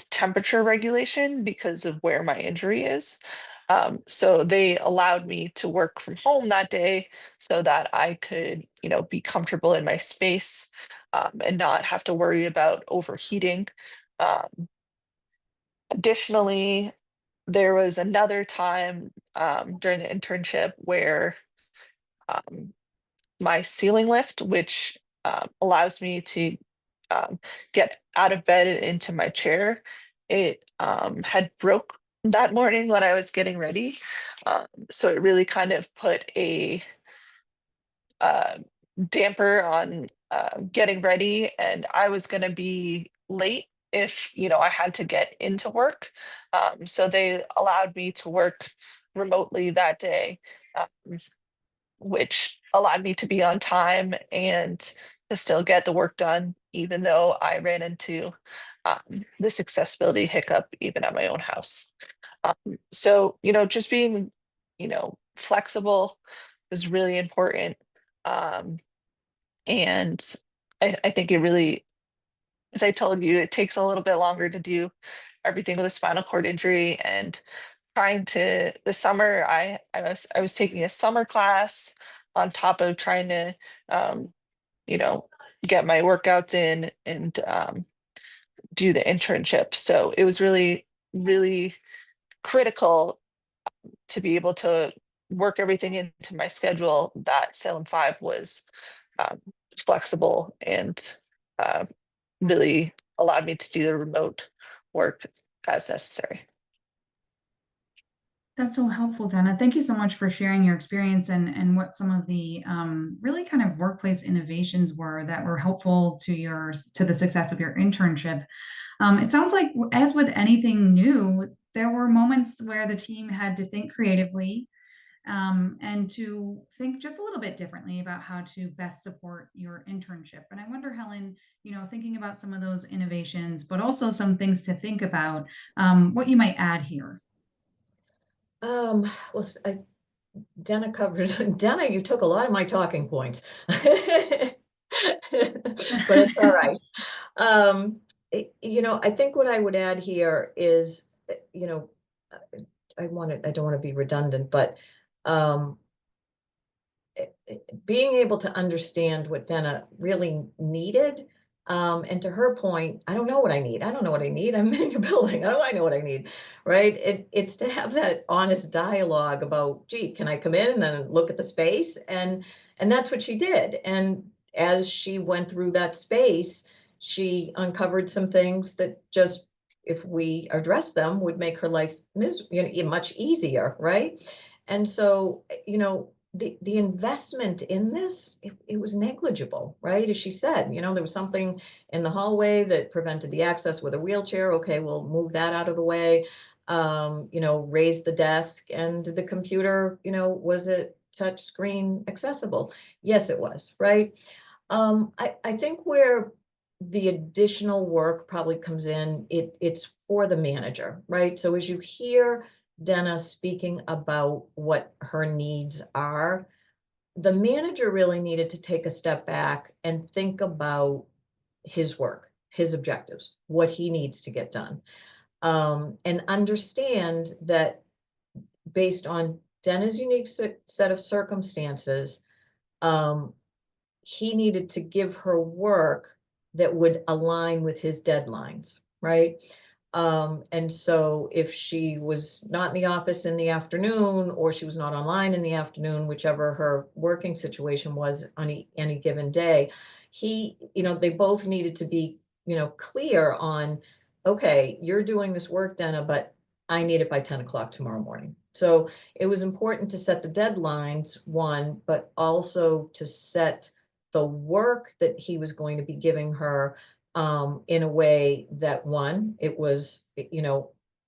temperature regulation because of where my injury is. So they allowed me to work from home that day so that I could, be comfortable in my space and not have to worry about overheating. Um, Additionally, there was another time during the internship where um, my ceiling lift, which allows me to get out of bed and into my chair, it had broke that morning when I was getting ready. So it really kind of put a uh, damper on getting ready, and I was going to be late if I had to get into work. So they allowed me to work remotely that day, which allowed me to be on time and to still get the work done, even though I ran into this accessibility hiccup even at my own house. So, just being, flexible is really important. Um, and I think it really, as I told you, it takes a little bit longer to do everything with a spinal cord injury. And trying to the summer, I was taking a summer class on top of trying to um, you know get my workouts in and do the internship. So it was really, really critical to be able to work everything into my schedule, that Salem 5 was um, flexible and uh, really allowed me to do the remote work as necessary. That's so helpful, Deena. Thank you so much for sharing your experience and what some of the really kind of workplace innovations were that were helpful to the success of your internship. It sounds like, as with anything new, there were moments where the team had to think creatively and to think just a little bit differently about how to best support your internship. And I wonder, Helen, thinking about some of those innovations, but also some things to think about, what you might add here. Well, Deena covered. Deena, you took a lot of my talking points, but it's all right. I think what I would add here is, I don't want to be redundant, but being able to understand what Deena really needed. And to her point, I don't know what I need. I don't know what I need. I'm in your building. How do I know what I need? Right. It's to have that honest dialogue about, gee, can I come in and then look at the space? And that's what she did. And as she went through that space, she uncovered some things that just, if we address them, would make her life much easier. Right. And so, the investment in this, it was negligible, right? As she said, there was something in the hallway that prevented the access with a wheelchair. Okay, we'll move that out of the way. Raise the desk, and the computer, was it touch screen accessible? Yes, it was, right? I think where the additional work probably comes in, it's for the manager, right? So as you hear Deena speaking about what her needs are, the manager really needed to take a step back and think about his work, his objectives, what he needs to get done, and understand that based on Deena's unique set of circumstances, he needed to give her work that would align with his deadlines, right? And so if she was not in the office in the afternoon, or she was not online in the afternoon, whichever her working situation was on any given day, they both needed to be, clear on, okay, you're doing this work, Deena, but I need it by 10 o'clock tomorrow morning. So it was important to set the deadlines, one, but also to set the work that he was going to be giving her in a way that, one, it was,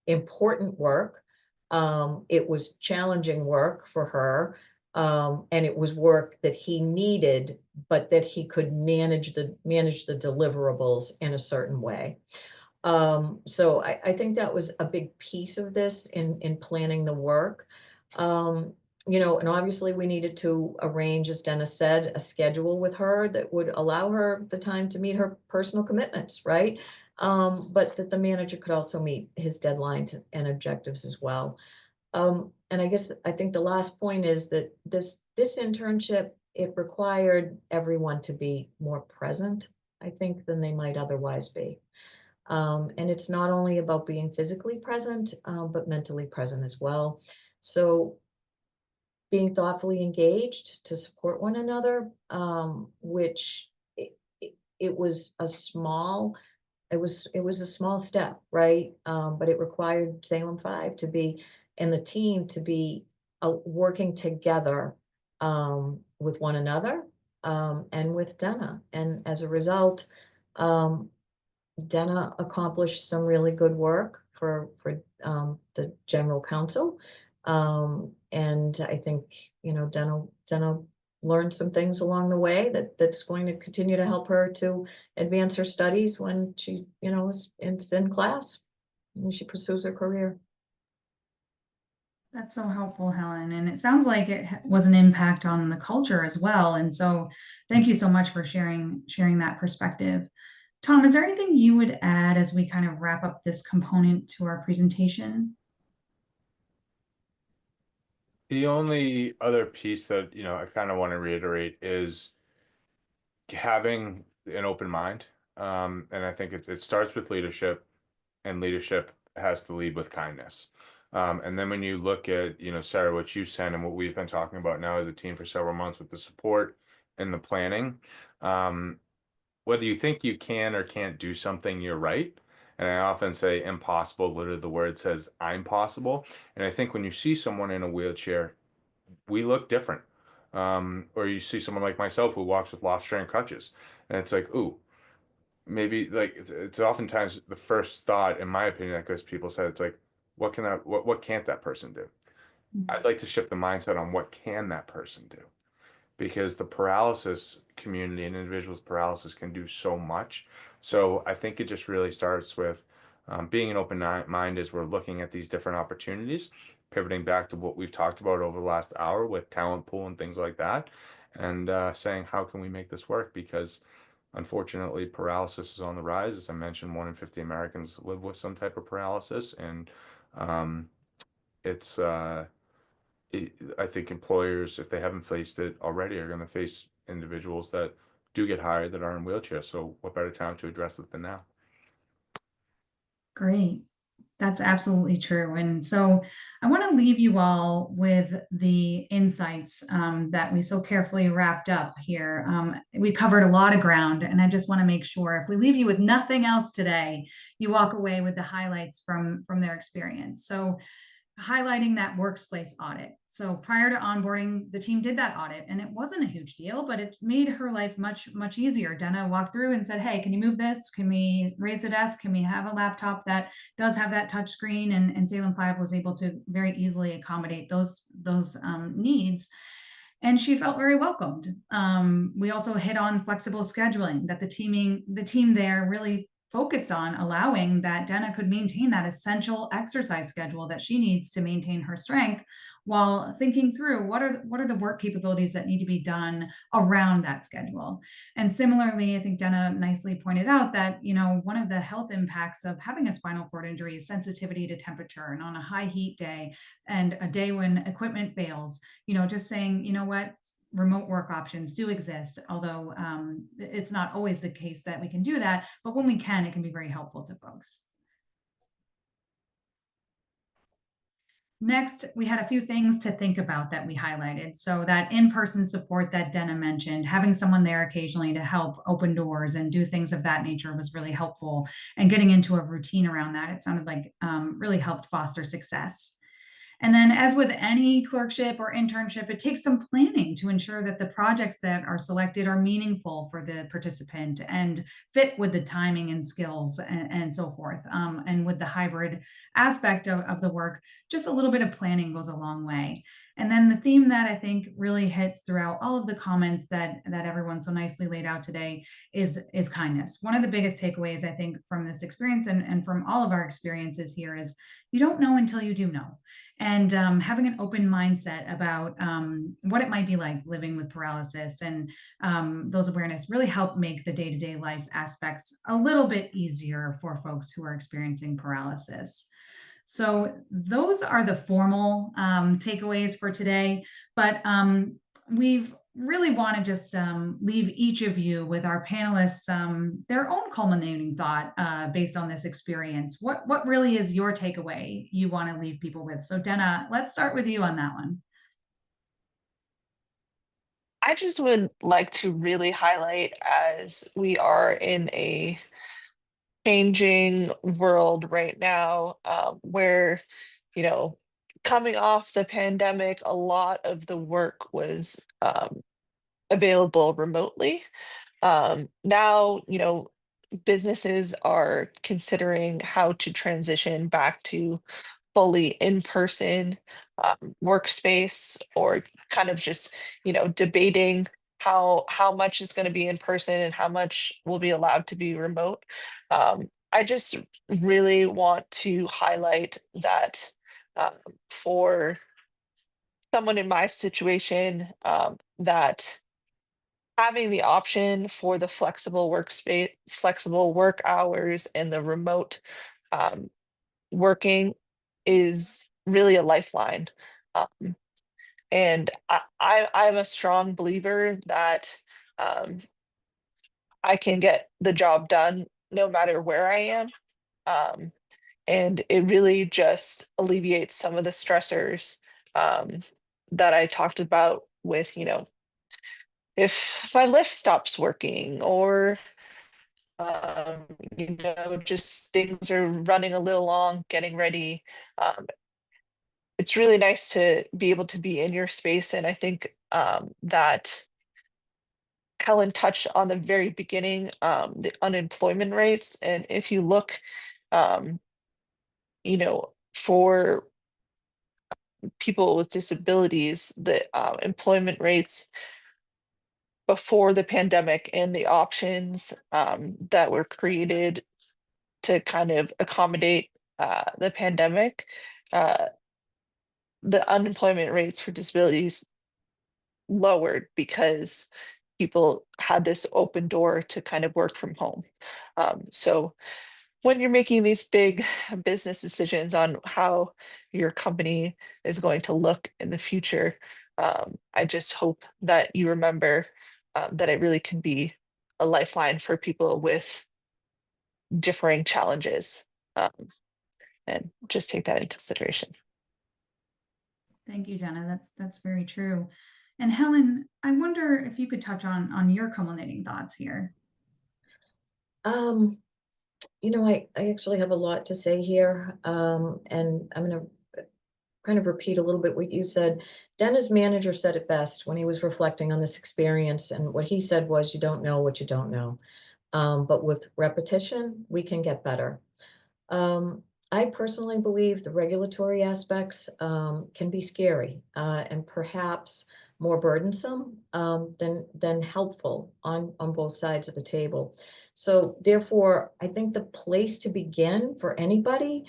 important work. It was challenging work for her. And it was work that he needed, but that he could manage the deliverables in a certain way. So I think that was a big piece of this in planning the work. And obviously we needed to arrange, as Dennis said, a schedule with her that would allow her the time to meet her personal commitments, right? But that the manager could also meet his deadlines and objectives as well. And I think the last point is that this internship, it required everyone to be more present, I think, than they might otherwise be. And it's not only about being physically present, but mentally present as well. So being thoughtfully engaged to support one another, which it was a small, it was a small step, right? But it required Salem 5 to be, and the team to be working together with one another and with Deena. And as a result, Deena accomplished some really good work for the general counsel. And I think, Deena learned some things along the way that's going to continue to help her to advance her studies when she's, is in class and she pursues her career. That's so helpful, Helen. And it sounds like it was an impact on the culture as well. And so thank you so much for sharing that perspective. Tom, is there anything you would add as we kind of wrap up this component to our presentation? The only other piece that, I kind of want to reiterate is having an open mind. And I think it starts with leadership, and leadership has to lead with kindness. And then when you look at, Sarah, what you said and what we've been talking about now as a team for several months with the support and the planning, whether you think you can or can't do something, you're right. And I often say impossible, literally the word says I'm possible. And I think when you see someone in a wheelchair, we look different. Or you see someone like myself who walks with lost strand crutches, and it's like, ooh, maybe like it's oftentimes the first thought, in my opinion, that goes people said, it's like, what can't that person do? I'd like to shift the mindset on what can that person do, because the paralysis community and individuals with paralysis can do so much. So I think it just really starts with being an open mind as we're looking at these different opportunities, pivoting back to what we've talked about over the last hour with talent pool and things like that, and saying, how can we make this work? Because unfortunately, paralysis is on the rise. As I mentioned, 1 in 50 Americans live with some type of paralysis, and it's I think employers, if they haven't faced it already, are going to face individuals that do get hired that are in wheelchairs. So what better time to address it than now? Great. That's absolutely true. And so I want to leave you all with the insights that we so carefully wrapped up here. We covered a lot of ground, and I just want to make sure if we leave you with nothing else today, you walk away with the highlights from their experience. So highlighting that workplace audit. So prior to onboarding, the team did that audit, and it wasn't a huge deal, but it made her life much, much easier. Deena walked through and said, hey, can you move this? Can we raise the desk? Can we have a laptop that does have that touch screen? And Salem 5 was able to very easily accommodate those needs. And she felt very welcomed. We also hit on flexible scheduling, that the team there really focused on allowing that Deena could maintain that essential exercise schedule that she needs to maintain her strength, while thinking through what are the work capabilities that need to be done around that schedule. And similarly, I think Deena nicely pointed out that, one of the health impacts of having a spinal cord injury is sensitivity to temperature. And on a high heat day and a day when equipment fails, just saying, what, remote work options do exist, although it's not always the case that we can do that. But when we can, it can be very helpful to folks. Next, we had a few things to think about that we highlighted. So that in-person support that Deena mentioned, having someone there occasionally to help open doors and do things of that nature was really helpful. And getting into a routine around that, it sounded like really helped foster success. And then, as with any clerkship or internship, it takes some planning to ensure that the projects that are selected are meaningful for the participant and fit with the timing and skills and so forth. And with the hybrid aspect of the work, just a little bit of planning goes a long way. And then the theme that I think really hits throughout all of the comments that everyone so nicely laid out today is kindness. One of the biggest takeaways, I think, from this experience and from all of our experiences here is you don't know until you do know. And having an open mindset about what it might be like living with paralysis and those awareness really help make the day-to-day life aspects a little bit easier for folks who are experiencing paralysis. So those are the formal takeaways for today, but we've really want to just leave each of you with our panelists their own culminating thought based on this experience. What really is your takeaway you want to leave people with? So Deena, let's start with you on that one. I just would like to really highlight, as we are in a changing world right now, where, you know, coming off the pandemic, a lot of the work was available remotely. Now, businesses are considering how to transition back to fully in-person workspace, or kind of just, debating how much is going to be in person and how much will be allowed to be remote. I just really want to highlight that for someone in my situation, that having the option for the flexible workspace, flexible work hours, and the remote um, working is really a lifeline. Um, and I'm a strong believer that um, I can get the job done no matter where I am. Um, and it really just alleviates some of the stressors um, that I talked about with, if my lift stops working, or um, just things are running a little long, getting ready. It's really nice to be able to be in your space. And I think that Helen touched on the very beginning, the unemployment rates. And if you look, um, for people with disabilities, the employment rates before the pandemic and the options that were created to kind of accommodate the pandemic, uh, the unemployment rates for disabilities lowered because people had this open door to kind of work from home. So when you're making these big business decisions on how your company is going to look in the future, I just hope that you remember that it really can be a lifeline for people with differing challenges, um, and just take that into consideration. Thank you, Deena. That's very true. And Helen, I wonder if you could touch on your culminating thoughts here. I actually have a lot to say here, and I'm going to kind of repeat a little bit what you said. Deena's manager said it best when he was reflecting on this experience, and what he said was, you don't know what you don't know. But with repetition, we can get better. I personally believe the regulatory aspects can be scary and perhaps more burdensome than helpful on both sides of the table. So therefore, I think the place to begin for anybody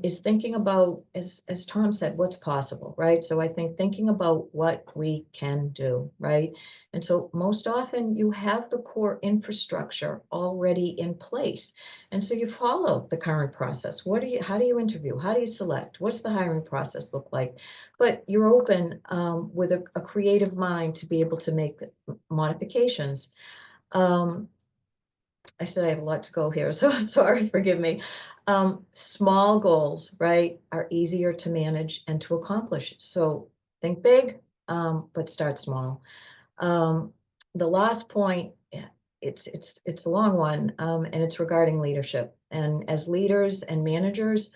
is thinking about, as Tom said, what's possible, right? So I think thinking about what we can do, right? And so most often you have the core infrastructure already in place. And so you follow the current process. How do you interview? How do you select? What's the hiring process look like? But you're open with a creative mind to be able to make modifications. I said I have a lot to go here, so sorry, forgive me. Small goals, right, are easier to manage and to accomplish. So think big, but start small. The last point, it's a long one, and it's regarding leadership. And as leaders and managers,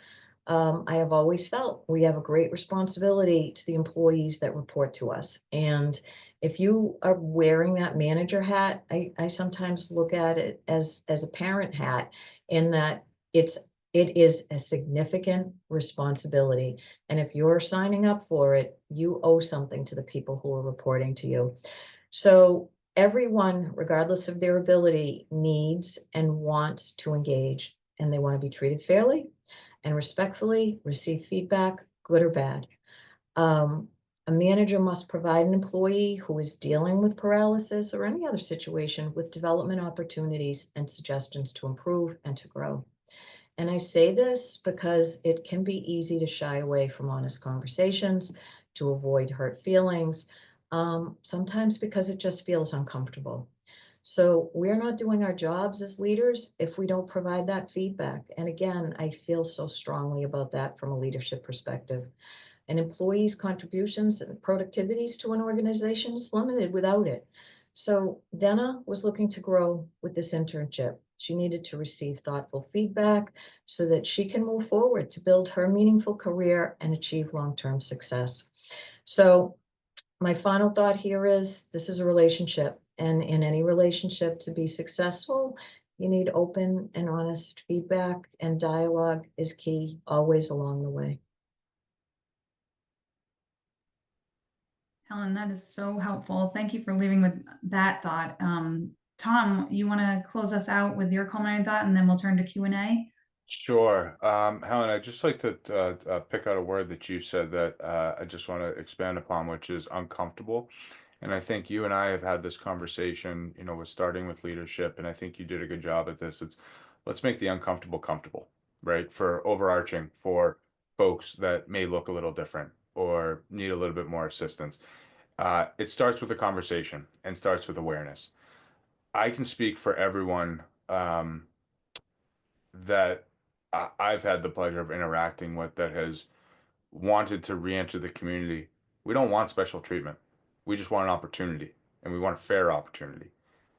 I have always felt we have a great responsibility to the employees that report to us. And if you are wearing that manager hat, I sometimes look at it as a parent hat, in that it is a significant responsibility. And if you're signing up for it, you owe something to the people who are reporting to you. So everyone, regardless of their ability, needs and wants to engage, and they want to be treated fairly and respectfully, receive feedback, good or bad. A manager must provide an employee who is dealing with paralysis or any other situation with development opportunities and suggestions to improve and to grow. And I say this because it can be easy to shy away from honest conversations, to avoid hurt feelings, sometimes because it just feels uncomfortable. So we're not doing our jobs as leaders if we don't provide that feedback. And again, I feel so strongly about that from a leadership perspective. An employee's contributions and productivities to an organization is limited without it. So Deena was looking to grow with this internship. She needed to receive thoughtful feedback so that she can move forward to build her meaningful career and achieve long-term success. So my final thought here is, this is a relationship, and in any relationship, to be successful, you need open and honest feedback, and dialogue is key always along the way. Helen, that is so helpful. Thank you for leaving with that thought. Tom, you want to close us out with your culminating thought, and then we'll turn to Q&A? Sure. Helen, I'd just like to pick out a word that you said that I just want to expand upon, which is uncomfortable. And I think you and I have had this conversation, with starting with leadership, and I think you did a good job at this. Let's make the uncomfortable comfortable, right? For overarching, for folks that may look a little different or need a little bit more assistance. It starts with a conversation and starts with awareness. I can speak for everyone that I've had the pleasure of interacting with that has wanted to re-enter the community. We don't want special treatment. We just want an opportunity, and we want a fair opportunity.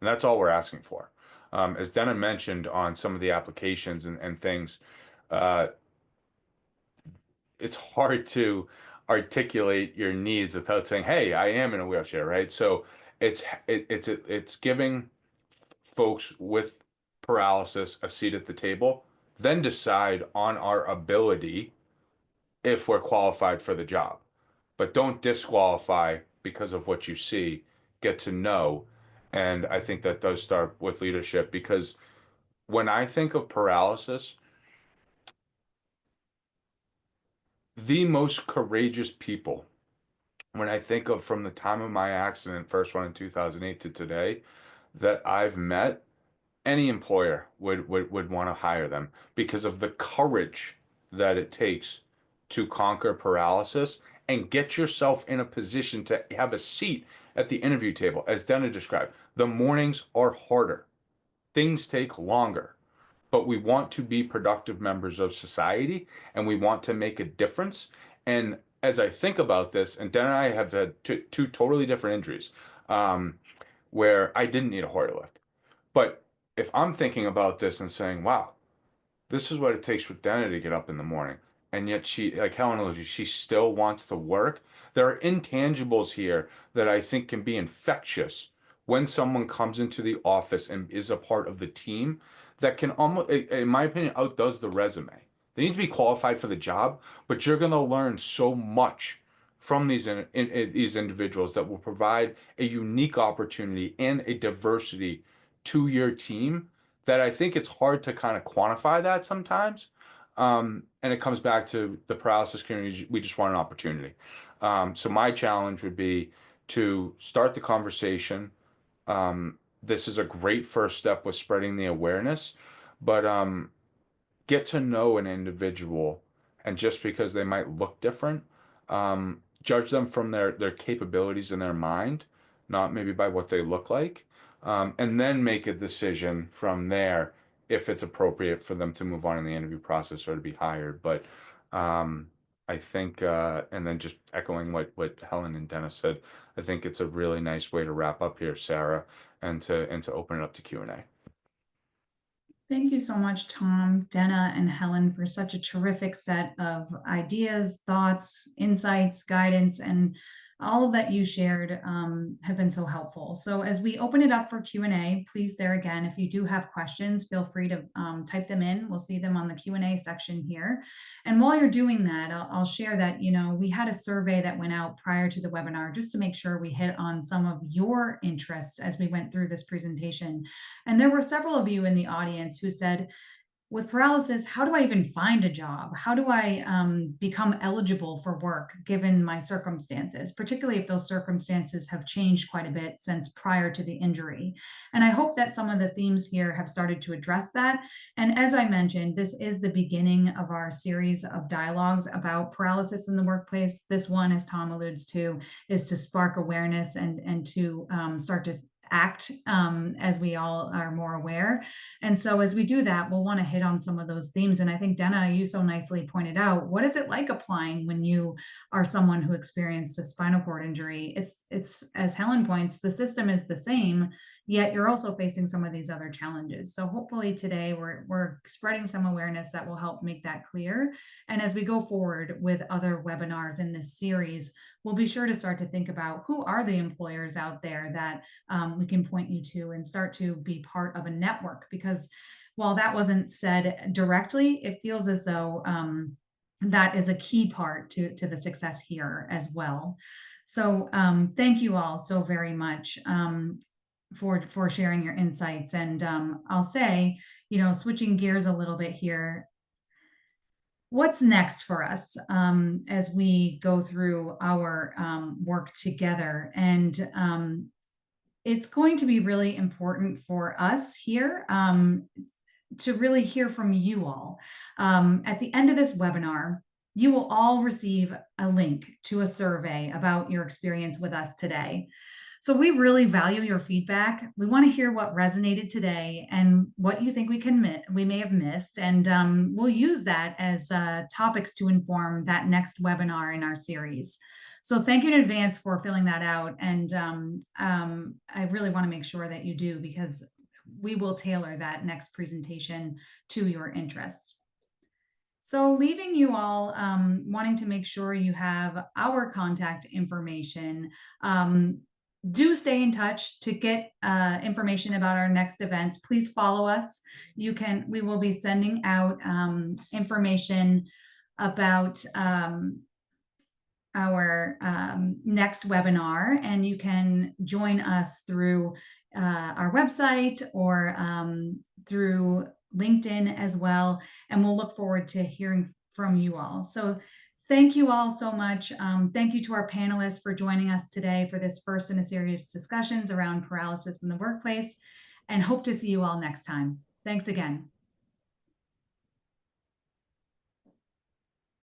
And that's all we're asking for. As Deena mentioned on some of the applications and things, it's hard to articulate your needs without saying, "Hey, I am in a wheelchair," right? So it's giving folks with paralysis a seat at the table, then decide on our ability if we're qualified for the job. But don't disqualify because of what you see. Get to know. And I think that does start with leadership, because when I think of paralysis, the most courageous people, when I think of from the time of my accident, first one in 2008 to today, that I've met, any employer would want to hire them because of the courage that it takes to conquer paralysis and get yourself in a position to have a seat at the interview table. As Deena described, the mornings are harder. Things take longer, but we want to be productive members of society, and we want to make a difference. And as I think about this, and Deena and I have had two totally different injuries, where I didn't need a Hoyer lift. But if I'm thinking about this and saying, wow, this is what it takes for Deena to get up in the morning, and yet she, like Helen alluded to, she still wants to work. There are intangibles here that I think can be infectious when someone comes into the office and is a part of the team, that can almost, in my opinion, outdoes the resume. They need to be qualified for the job, but you're going to learn so much from these individuals that will provide a unique opportunity and a diversity to your team, that I think it's hard to kind of quantify that sometimes. And it comes back to the paralysis community. We just want an opportunity. So my challenge would be to start the conversation. This is a great first step with spreading the awareness, but get to know an individual, and just because they might look different, judge them from their capabilities in their mind, not maybe by what they look like, and then make a decision from there if it's appropriate for them to move on in the interview process or to be hired. But I think, and then just echoing what Helen and Dennis said, I think it's a really nice way to wrap up here, Sarah, and to open it up to Q&A. Thank you so much, Tom, Deena, and Helen, for such a terrific set of ideas, thoughts, insights, guidance, and all that you shared have been so helpful. So as we open it up for Q&A, please there again, if you do have questions, feel free to type them in. We'll see them on the Q&A section here. And while you're doing that, I'll share that, you know, we had a survey that went out prior to the webinar just to make sure we hit on some of your interests as we went through this presentation. And there were several of you in the audience who said, with paralysis, how do I even find a job? How do I become eligible for work given my circumstances, particularly if those circumstances have changed quite a bit since prior to the injury? And I hope that some of the themes here have started to address that. And as I mentioned, this is the beginning of our series of dialogues about paralysis in the workplace. This one, as Tom alludes to, is to spark awareness and to start to act as we all are more aware. And so as we do that, we'll want to hit on some of those themes. And I think, Deena, you so nicely pointed out, what is it like applying when you are someone who experienced a spinal cord injury? It's as Helen points, the system is the same, yet you're also facing some of these other challenges. So hopefully today we're spreading some awareness that will help make that clear. And as we go forward with other webinars in this series, we'll be sure to start to think about who are the employers out there that we can point you to, and start to be part of a network. Because while that wasn't said directly, it feels as though that is a key part to the success here as well. So thank you all so very much for sharing your insights. And I'll say, you know, switching gears a little bit here, what's next for us as we go through our work together? And it's going to be really important for us here to really hear from you all. At the end of this webinar, you will all receive a link to a survey about your experience with us today. So we really value your feedback. We want to hear what resonated today and what you think we may have missed. And we'll use that as topics to inform that next webinar in our series. So thank you in advance for filling that out. And I really want to make sure that you do, because we will tailor that next presentation to your interests. So leaving you all wanting to make sure you have our contact information. Do stay in touch to get information about our next events. Please follow us. We will be sending out information about our next webinar, and you can join us through our website or through LinkedIn as well. And we'll look forward to hearing from you all. So thank you all so much. Thank you to our panelists for joining us today for this first in a series of discussions around paralysis in the workplace, and hope to see you all next time. Thanks again.